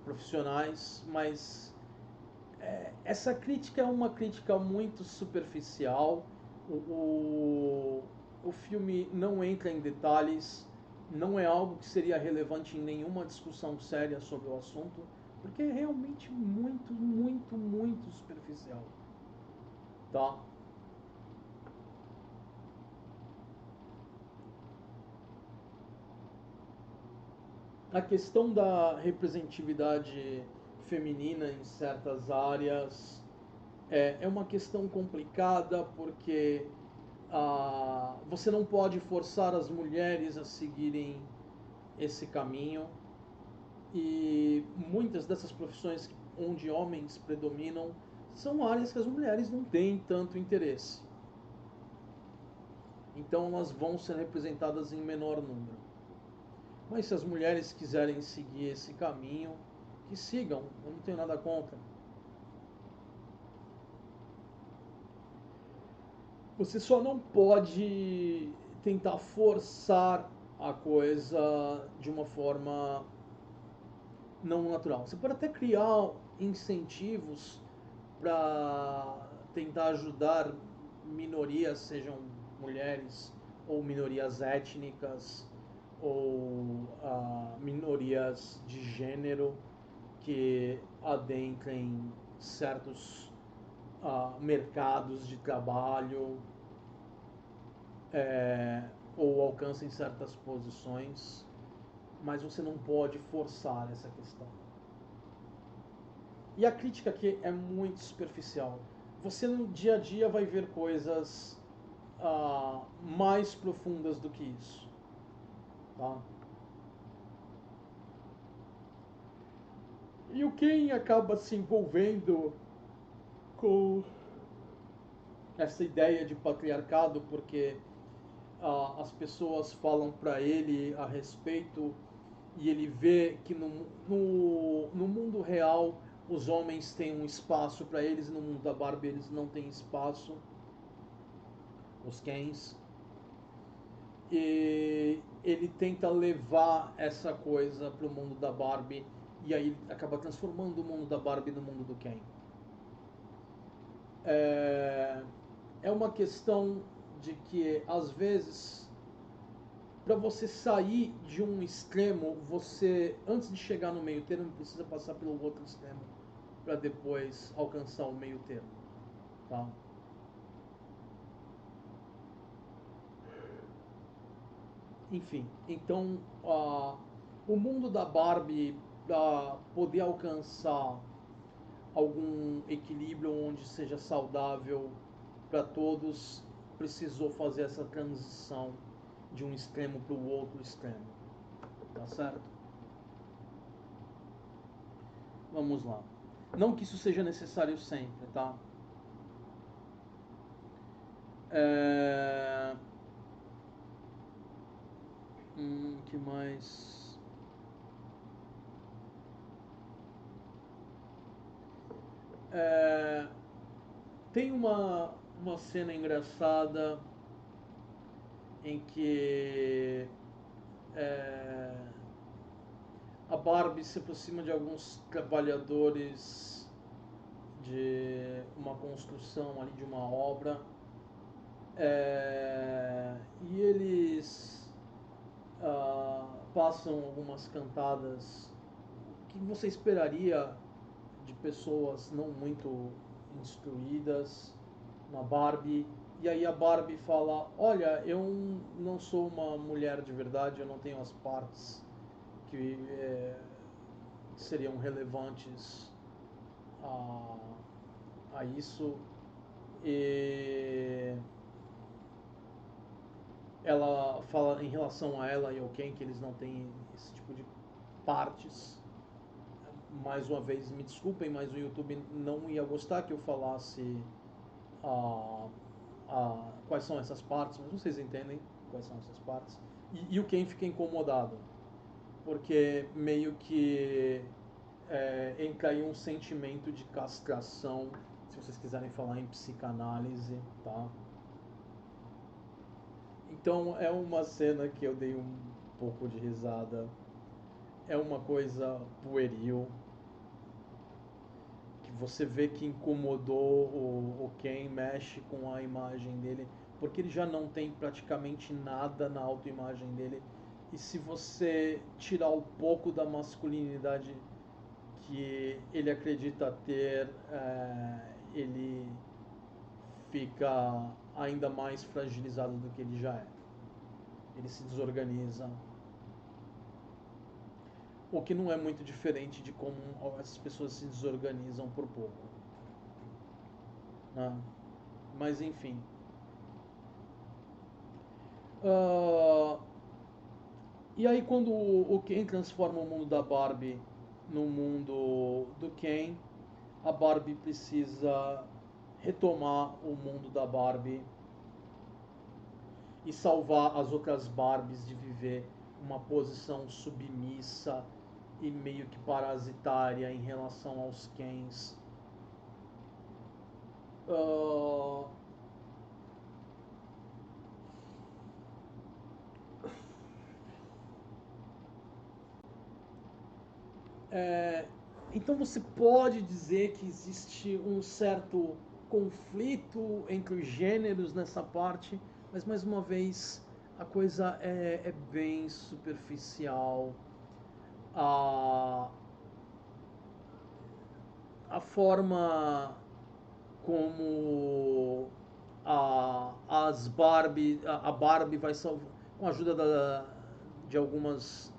profissionais, mas essa crítica é uma crítica muito superficial. O filme não entra em detalhes, não é algo que seria relevante em nenhuma discussão séria sobre o assunto, porque é realmente muito, muito, muito superficial, tá? A questão da representatividade feminina em certas áreas é uma questão complicada porque você não pode forçar as mulheres a seguirem esse caminho e muitas dessas profissões onde homens predominam são áreas que as mulheres não têm tanto interesse. Então elas vão ser representadas em menor número. Mas se as mulheres quiserem seguir esse caminho, que sigam, eu não tenho nada contra. Você só não pode tentar forçar a coisa de uma forma não natural. Você pode até criar incentivos para tentar ajudar minorias, sejam mulheres ou minorias étnicas ou minorias de gênero que adentrem certos mercados de trabalho ou alcancem certas posições, mas você não pode forçar essa questão. E a crítica aqui é muito superficial. Você no dia a dia vai ver coisas mais profundas do que isso. Tá? E o quem acaba se envolvendo com essa ideia de patriarcado porque as pessoas falam para ele a respeito e ele vê que no mundo real os homens têm um espaço para eles e no mundo da Barbie eles não têm espaço, os Kens. E ele tenta levar essa coisa para o mundo da Barbie e aí acaba transformando o mundo da Barbie no mundo do Ken. É uma questão de que às vezes para você sair de um extremo, você antes de chegar no meio termo precisa passar pelo outro extremo para depois alcançar o meio termo, tá? Enfim, então o mundo da Barbie, para poder alcançar algum equilíbrio onde seja saudável para todos, precisou fazer essa transição de um extremo para o outro extremo, tá certo? Vamos lá. Não que isso seja necessário sempre, tá? Que mais? Tem uma cena engraçada em que a Barbie se aproxima de alguns trabalhadores de uma construção ali, de uma obra, e eles passam algumas cantadas que você esperaria de pessoas não muito instruídas na Barbie. E aí a Barbie fala: Olha, eu não sou uma mulher de verdade, eu não tenho as partes que seriam relevantes a, a isso. E ela fala em relação a ela e ao Ken que eles não têm esse tipo de partes. Mais uma vez, me desculpem, mas o YouTube não ia gostar que eu falasse quais são essas partes, mas vocês entendem quais são essas partes. E o Ken fica incomodado, porque meio que entra aí um sentimento de castração, se vocês quiserem falar em psicanálise, tá? Então é uma cena que eu dei um pouco de risada. É uma coisa pueril, que você vê que incomodou o Ken, mexe com a imagem dele, porque ele já não tem praticamente nada na autoimagem dele. E se você tirar um pouco da masculinidade que ele acredita ter, ele fica ainda mais fragilizado do que ele já é. Ele se desorganiza. o que não é muito diferente de como essas pessoas se desorganizam por pouco, né? Mas enfim. Ah, e aí quando o Ken transforma o mundo da Barbie no mundo do Ken, a Barbie precisa retomar o mundo da Barbie e salvar as outras Barbies de viver uma posição submissa e meio que parasitária em relação aos Kens. Uh, é, então você pode dizer que existe um certo conflito entre os gêneros nessa parte, mas mais uma vez a coisa é bem superficial. A, a forma como as Barbie, a Barbie vai salvar, com a ajuda de algumas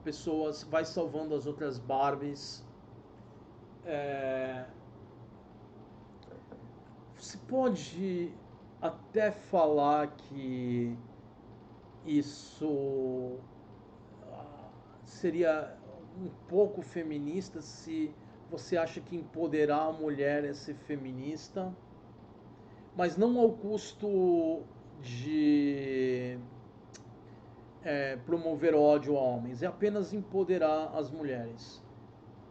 pessoas, vai salvando as outras Barbies. É, você pode até falar que isso seria um pouco feminista se você acha que empoderar a mulher é ser feminista, mas não ao custo de promover ódio a homens, é apenas empoderar as mulheres.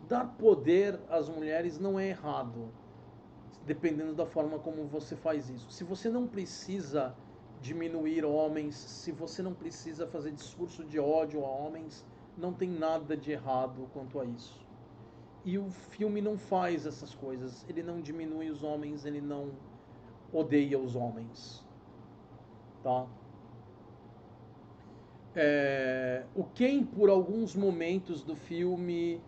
Dar poder às mulheres não é errado, dependendo da forma como você faz isso. Se você não precisa diminuir homens, se você não precisa fazer discurso de ódio a homens, não tem nada de errado quanto a isso. E o filme não faz essas coisas. Ele não diminui os homens, ele não odeia os homens, tá? O Ken, por alguns momentos do filme,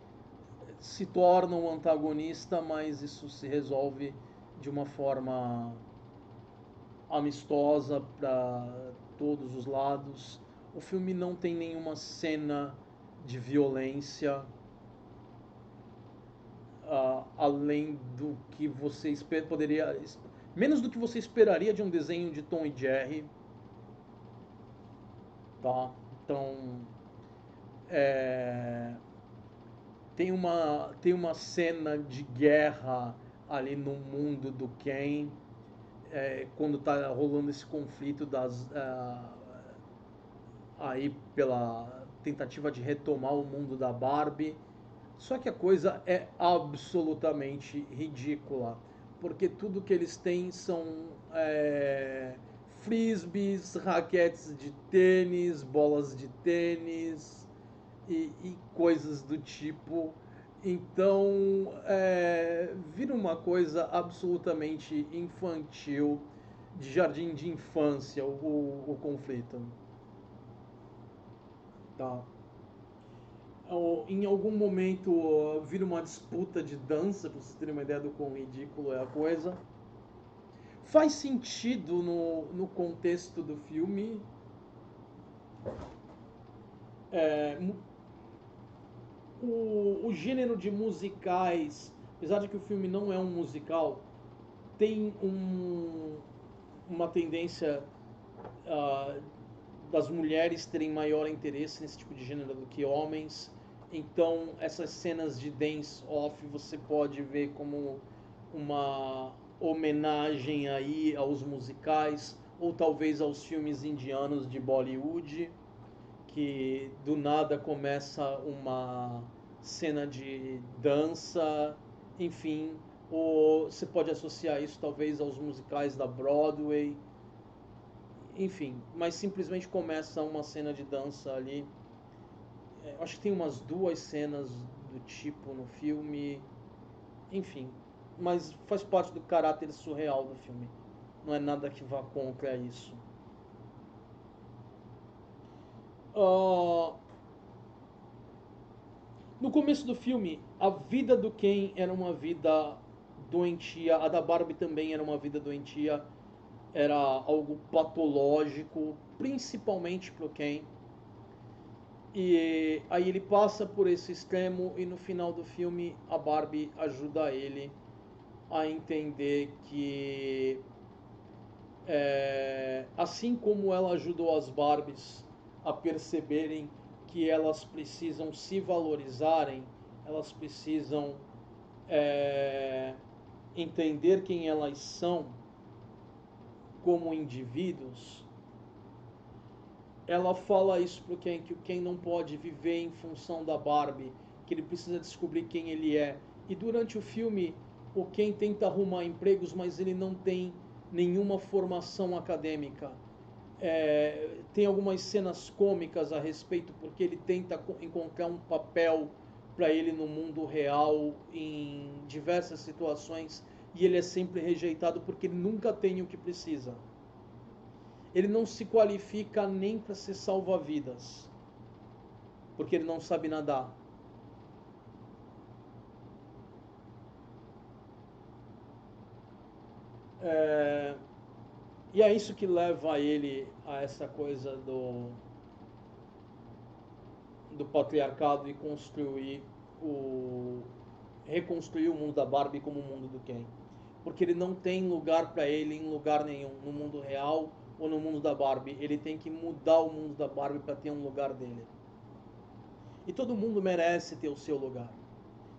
se torna um antagonista, mas isso se resolve de uma forma amistosa para todos os lados. O filme não tem nenhuma cena de violência além do que você poderia, menos do que você esperaria de um desenho de Tom e Jerry, tá? Então é, tem uma cena de guerra ali no mundo do Ken, quando está rolando esse conflito aí pela tentativa de retomar o mundo da Barbie. Só que a coisa é absolutamente ridícula, porque tudo que eles têm são frisbees, raquetes de tênis, bolas de tênis e coisas do tipo. Então, vira uma coisa absolutamente infantil, de jardim de infância, o conflito. Tá. Em algum momento vira uma disputa de dança, para vocês terem uma ideia do quão ridículo é a coisa. Faz sentido no contexto do filme. É, o gênero de musicais, apesar de que o filme não é um musical, tem uma tendência ah, das mulheres terem maior interesse nesse tipo de gênero do que homens. Então, essas cenas de dance-off você pode ver como uma homenagem aí aos musicais ou talvez aos filmes indianos de Bollywood, que do nada começa uma cena de dança, enfim, ou você pode associar isso talvez aos musicais da Broadway, enfim, mas simplesmente começa uma cena de dança ali. Acho que tem umas duas cenas do tipo no filme, enfim, mas faz parte do caráter surreal do filme. Não é nada que vá contra isso. Uh, no começo do filme, a vida do Ken era uma vida doentia, a da Barbie também era uma vida doentia, era algo patológico, principalmente pro Ken. E aí ele passa por esse extremo e no final do filme a Barbie ajuda ele a entender que assim como ela ajudou as Barbies a perceberem que elas precisam se valorizarem, elas precisam é, entender quem elas são como indivíduos, ela fala isso para o Ken, que o Ken não pode viver em função da Barbie, que ele precisa descobrir quem ele é. E durante o filme, o Ken tenta arrumar empregos, mas ele não tem nenhuma formação acadêmica. Tem algumas cenas cômicas a respeito, porque ele tenta encontrar um papel para ele no mundo real em diversas situações e ele é sempre rejeitado porque ele nunca tem o que precisa. Ele não se qualifica nem para ser salva-vidas, porque ele não sabe nadar. É, e é isso que leva ele a essa coisa do patriarcado e reconstruir o mundo da Barbie como o mundo do Ken. Porque ele não tem lugar para ele em lugar nenhum, no mundo real ou no mundo da Barbie. Ele tem que mudar o mundo da Barbie para ter um lugar dele. E todo mundo merece ter o seu lugar.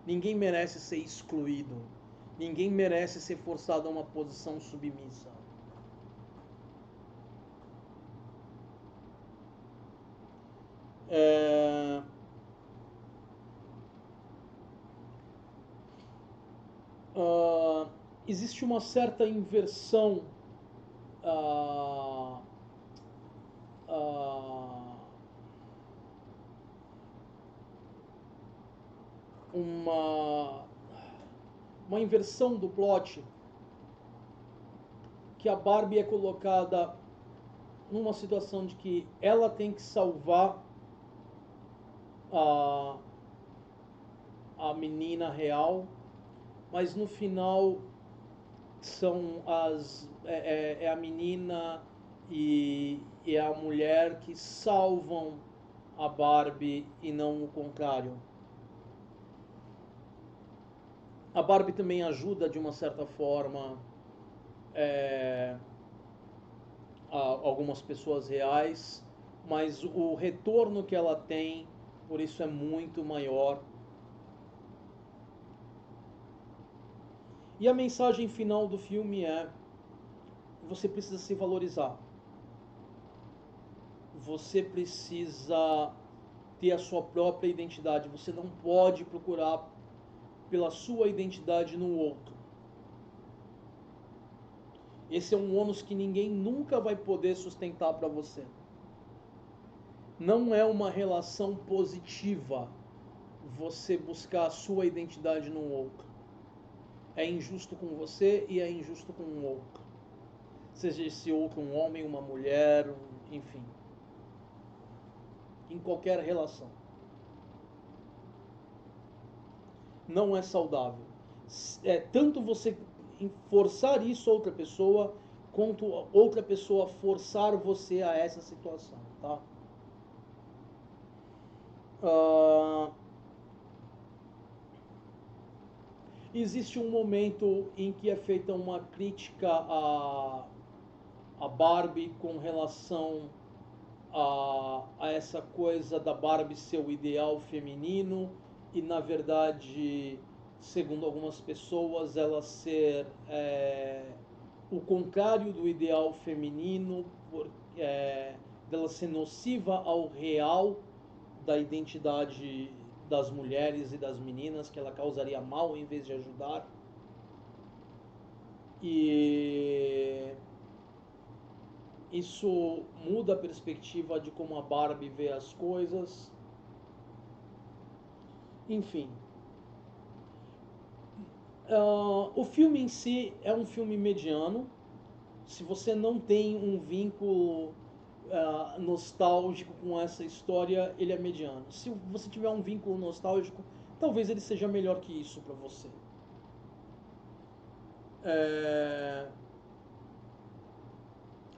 Ninguém merece ser excluído. Ninguém merece ser forçado a uma posição submissa. É... Uh, existe uma certa inversão uh, uh, uma uma inversão do plot, que a Barbie é colocada numa situação de que ela tem que salvar a, a menina real, mas no final são é a menina e a mulher que salvam a Barbie e não o contrário. A Barbie também ajuda de uma certa forma é, algumas pessoas reais, mas o retorno que ela tem por isso é muito maior. E a mensagem final do filme é: você precisa se valorizar. Você precisa ter a sua própria identidade. Você não pode procurar pela sua identidade no outro. Esse é um ônus que ninguém nunca vai poder sustentar para você. Não é uma relação positiva você buscar a sua identidade no outro. É injusto com você e é injusto com o outro. Seja esse outro um homem, uma mulher, enfim. Em qualquer relação. Não é saudável. Tanto você forçar isso a outra pessoa, quanto outra pessoa forçar você a essa situação, tá? Uh, existe um momento em que é feita uma crítica a Barbie com relação a essa coisa da Barbie ser o ideal feminino e, na verdade, segundo algumas pessoas, ela ser o contrário do ideal feminino, dela ser nociva ao real da identidade das mulheres e das meninas, que ela causaria mal em vez de ajudar. E isso muda a perspectiva de como a Barbie vê as coisas. Enfim. O filme em si é um filme mediano. Se você não tem um vínculo nostálgico com essa história, ele é mediano. Se você tiver um vínculo nostálgico, talvez ele seja melhor que isso para você.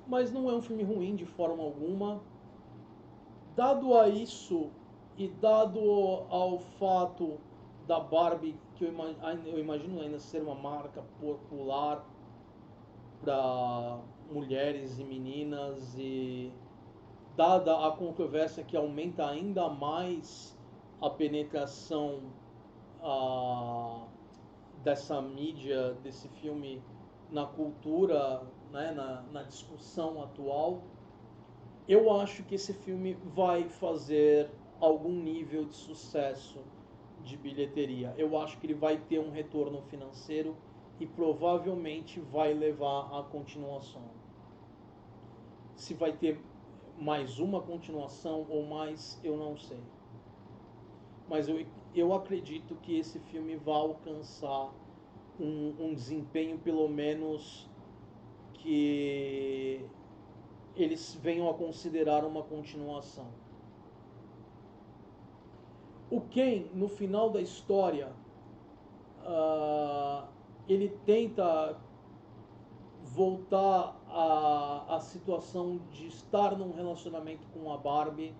Mas não é um filme ruim de forma alguma. Dado a isso, E dado ao fato da Barbie, que eu imagino ainda ser uma marca popular para mulheres e meninas, e dada a controvérsia que aumenta ainda mais a penetração ah, dessa mídia, desse filme na cultura, né, na discussão atual, eu acho que esse filme vai fazer algum nível de sucesso de bilheteria. Eu acho que ele vai ter um retorno financeiro e provavelmente vai levar à continuação. Se vai ter mais uma continuação ou mais, eu não sei. Mas eu acredito que esse filme vai alcançar um desempenho, pelo menos, que eles venham a considerar uma continuação. O Ken, no final da história, ele tenta voltar à situação de estar num relacionamento com a Barbie,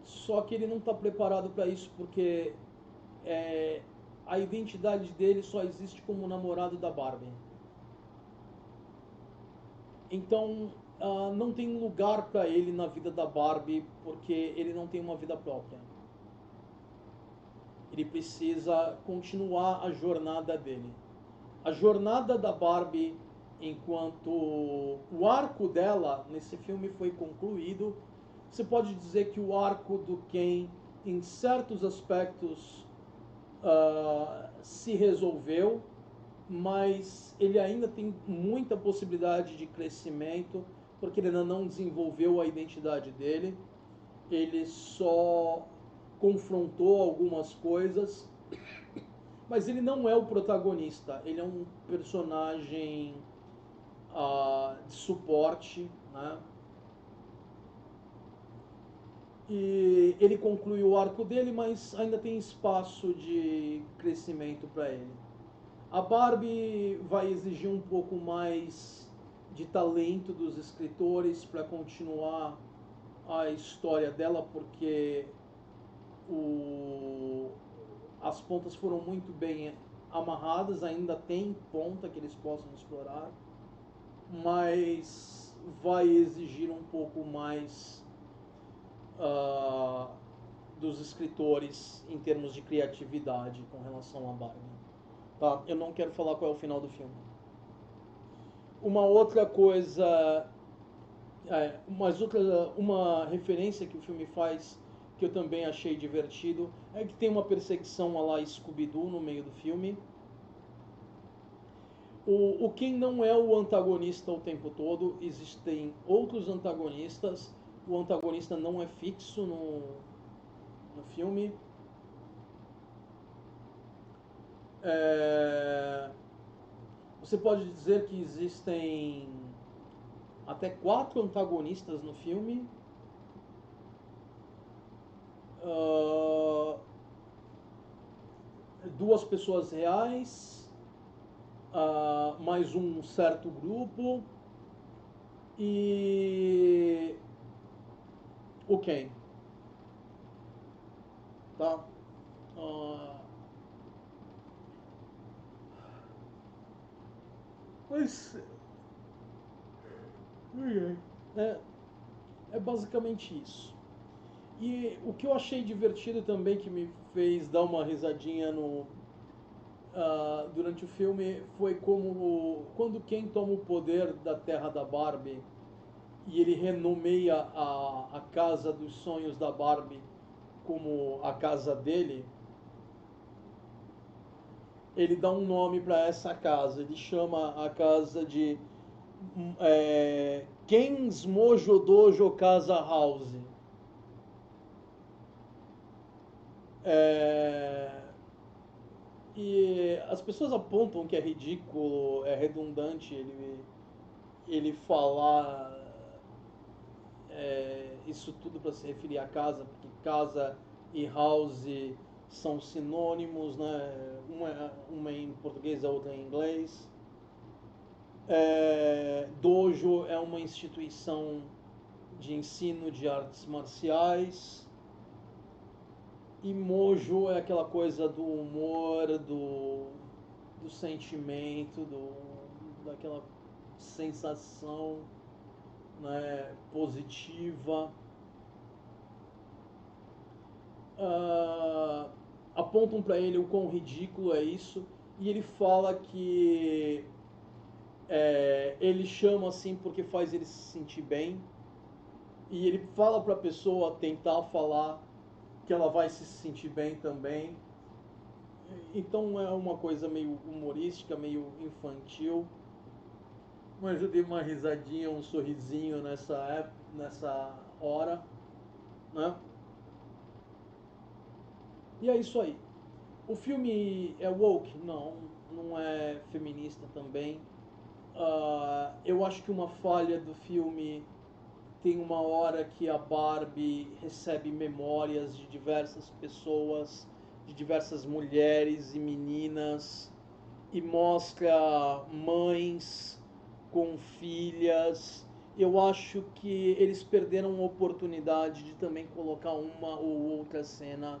só que ele não está preparado para isso, porque a identidade dele só existe como namorado da Barbie. Então, não tem lugar para ele na vida da Barbie, porque ele não tem uma vida própria. Ele precisa continuar a jornada dele. A jornada da Barbie, enquanto o arco dela nesse filme foi concluído, você pode dizer que o arco do Ken, em certos aspectos, se resolveu, mas ele ainda tem muita possibilidade de crescimento, porque ele ainda não desenvolveu a identidade dele, ele só confrontou algumas coisas, mas ele não é o protagonista, ele é um personagem de suporte, né? E ele concluiu o arco dele, mas ainda tem espaço de crescimento para ele. A Barbie vai exigir um pouco mais de talento dos escritores para continuar a história dela, porque as pontas foram muito bem amarradas, ainda tem ponta que eles possam explorar, mas vai exigir um pouco mais dos escritores em termos de criatividade com relação à Barbie. Tá? Eu não quero falar qual é o final do filme. Uma outra coisa, uma referência que o filme faz que eu também achei divertido é que tem uma perseguição a lá Scooby-Doo no meio do filme. O Ken não é o antagonista o tempo todo, existem outros antagonistas. O antagonista não é fixo no filme. Você pode dizer que existem até 4 antagonistas no filme. Duas pessoas reais, mais um certo grupo e o Ken, tá? Mas é, é basicamente isso. E o que eu achei divertido também, que me fez dar uma risadinha durante o filme, foi como quando Ken toma o poder da Terra da Barbie e ele renomeia a casa dos sonhos da Barbie como a casa dele, ele dá um nome para essa casa. Ele chama a casa de Ken's Mojo Dojo Casa House. E as pessoas apontam que é ridículo, é redundante ele falar isso tudo para se referir à casa, porque casa e house são sinônimos, né? Uma em português, a outra em inglês. Dojo é uma instituição de ensino de artes marciais. E Mojo é aquela coisa do humor, do sentimento, daquela sensação, né, positiva. Ah, apontam para ele o quão ridículo é isso, e ele fala que ele chama assim porque faz ele se sentir bem, e ele fala para a pessoa tentar falar que ela vai se sentir bem também. Então é uma coisa meio humorística, meio infantil, mas eu dei uma risadinha, um sorrisinho nessa hora, né? E é isso aí. O filme é woke? Não, não é feminista também. Eu acho que uma falha do filme tem uma hora que a Barbie recebe memórias de diversas pessoas, de diversas mulheres e meninas, e mostra mães com filhas. Eu acho que eles perderam a oportunidade de também colocar uma ou outra cena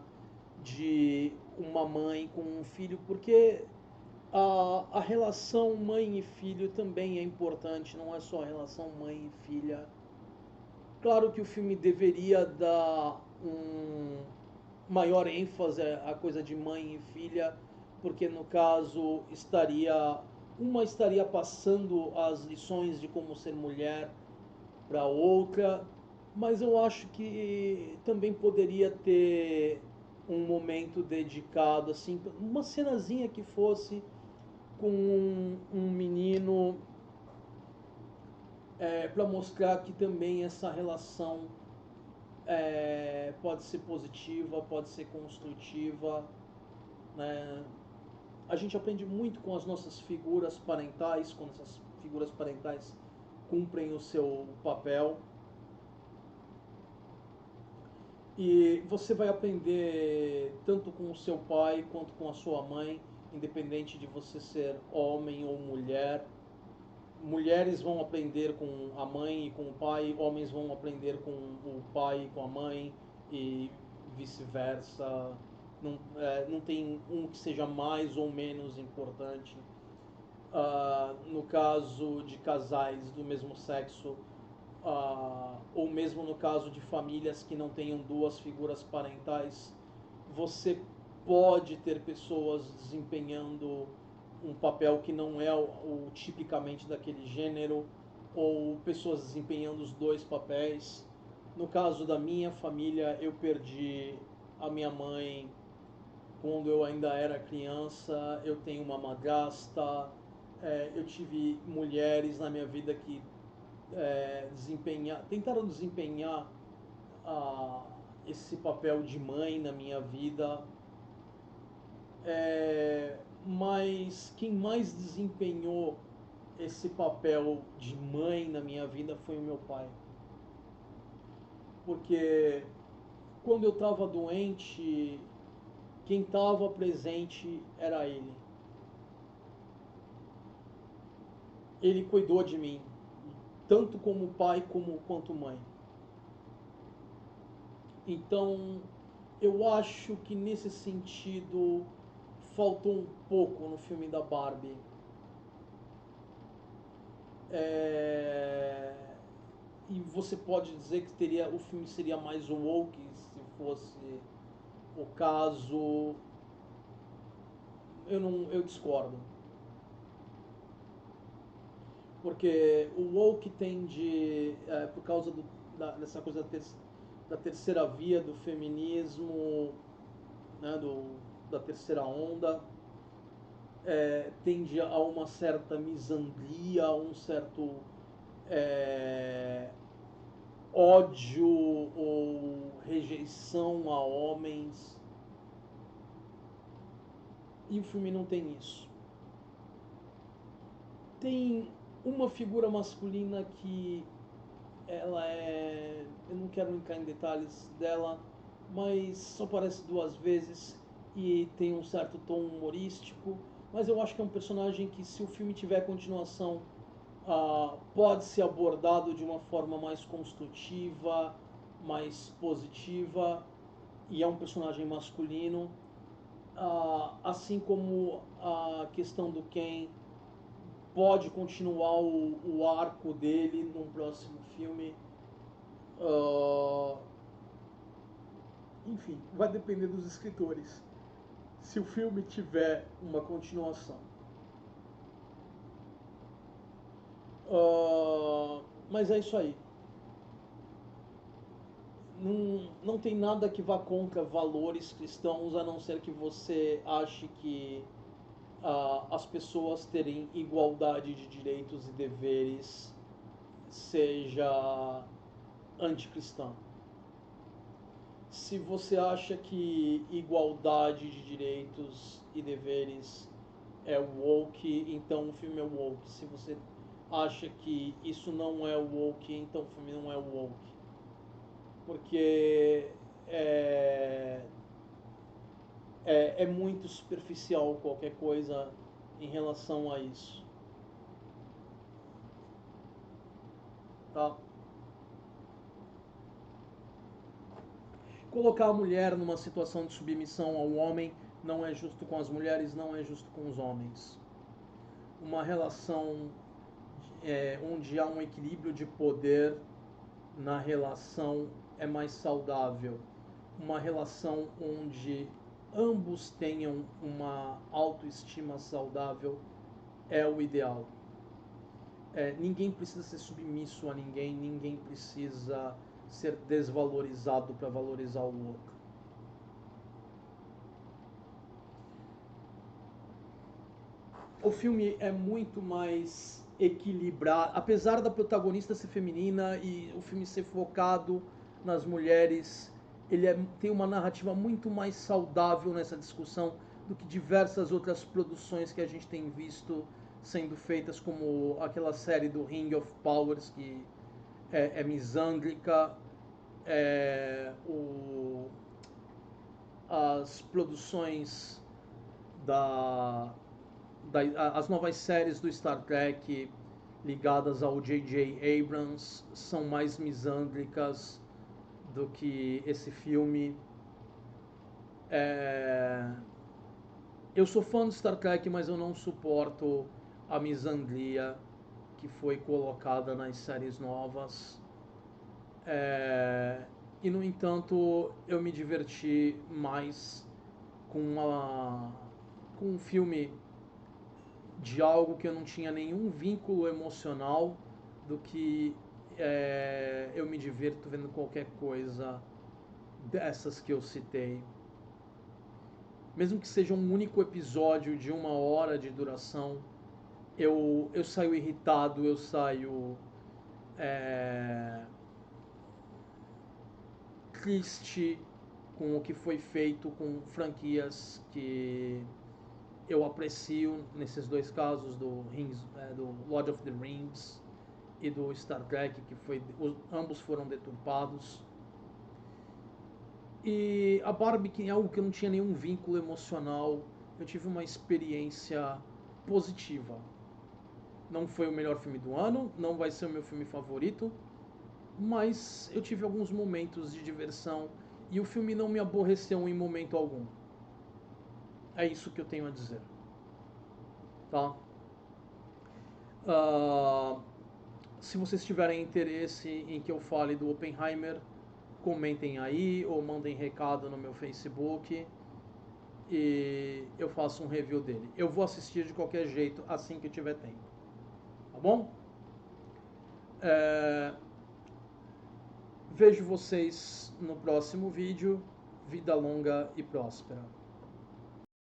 de uma mãe com um filho, porque a relação mãe e filho também é importante, não é só a relação mãe e filha. Claro que o filme deveria dar um maior ênfase à coisa de mãe e filha, porque no caso uma estaria passando as lições de como ser mulher para outra, mas eu acho que também poderia ter um momento dedicado, assim, uma cenazinha que fosse com um menino, para mostrar que também essa relação pode ser positiva, pode ser construtiva, né? A gente aprende muito com as nossas figuras parentais, quando essas figuras parentais cumprem o seu papel. E você vai aprender tanto com o seu pai quanto com a sua mãe, independente de você ser homem ou mulher. Mulheres vão aprender com a mãe e com o pai, homens vão aprender com o pai e com a mãe, e vice-versa. Não tem um que seja mais ou menos importante. No caso de casais do mesmo sexo, ou mesmo no caso de famílias que não tenham duas figuras parentais, você pode ter pessoas desempenhando um papel que não é o tipicamente daquele gênero, ou pessoas desempenhando os dois papéis. No caso da minha família, eu perdi a minha mãe quando eu ainda era criança. Eu tenho uma madrasta, eu tive mulheres na minha vida que tentaram desempenhar esse papel de mãe na minha vida, mas quem mais desempenhou esse papel de mãe na minha vida foi o meu pai. Porque quando eu estava doente, quem estava presente era ele. Ele cuidou de mim, tanto como pai quanto mãe. Então, eu acho que nesse sentido faltou um pouco no filme da Barbie. E você pode dizer que o filme seria mais woke se fosse o caso. Eu discordo. Porque o woke tende, por causa dessa coisa da terceira via do feminismo, né, da terceira onda, tende a uma certa misandria, a um certo ódio ou rejeição a homens. E o filme não tem isso. Tem uma figura masculina que ela é... eu não quero entrar em detalhes dela, mas só aparece duas vezes e tem um certo tom humorístico. Mas eu acho que é um personagem que, se o filme tiver continuação, pode ser abordado de uma forma mais construtiva, mais positiva. e é um personagem masculino, assim como a questão do Ken pode continuar o arco dele num próximo filme. Ah, enfim, vai depender dos escritores. Se o filme tiver uma continuação. Mas é isso aí. Não tem nada que vá contra valores cristãos, a não ser que você ache que as pessoas terem igualdade de direitos e deveres seja anticristão. Se você acha que igualdade de direitos e deveres é woke, então o filme é woke. Se você acha que isso não é woke, então o filme não é woke. Porque é muito superficial qualquer coisa em relação a isso. Tá? Colocar a mulher numa situação de submissão ao homem não é justo com as mulheres, não é justo com os homens. Uma relação onde há um equilíbrio de poder na relação é mais saudável. Uma relação onde ambos tenham uma autoestima saudável é o ideal. Ninguém precisa ser submisso a ninguém, ninguém precisa ser desvalorizado para valorizar o outro. O filme é muito mais equilibrado, apesar da protagonista ser feminina e o filme ser focado nas mulheres, ele tem uma narrativa muito mais saudável nessa discussão do que diversas outras produções que a gente tem visto sendo feitas, como aquela série do Ring of Powers, que é misândrica, as produções da as novas séries do Star Trek ligadas ao J.J. Abrams são mais misândricas do que esse filme. Eu sou fã do Star Trek, mas eu não suporto a misandria que foi colocada nas séries novas. E, no entanto, eu me diverti mais com um filme de algo que eu não tinha nenhum vínculo emocional do que eu me divirto vendo qualquer coisa dessas que eu citei. Mesmo que seja um único episódio de 1 hora de duração, eu saio irritado, eu saio triste com o que foi feito com franquias que eu aprecio nesses dois casos do Lord of the Rings e do Star Trek, que ambos foram deturpados. E a Barbie, que é algo que eu não tinha nenhum vínculo emocional, eu tive uma experiência positiva. Não foi o melhor filme do ano, não vai ser o meu filme favorito, mas eu tive alguns momentos de diversão e o filme não me aborreceu em momento algum. É isso que eu tenho a dizer. Tá? Se vocês tiverem interesse em que eu fale do Oppenheimer, comentem aí ou mandem recado no meu Facebook e eu faço um review dele. Eu vou assistir de qualquer jeito assim que eu tiver tempo. Tá bom? Vejo vocês no próximo vídeo. Vida longa e próspera.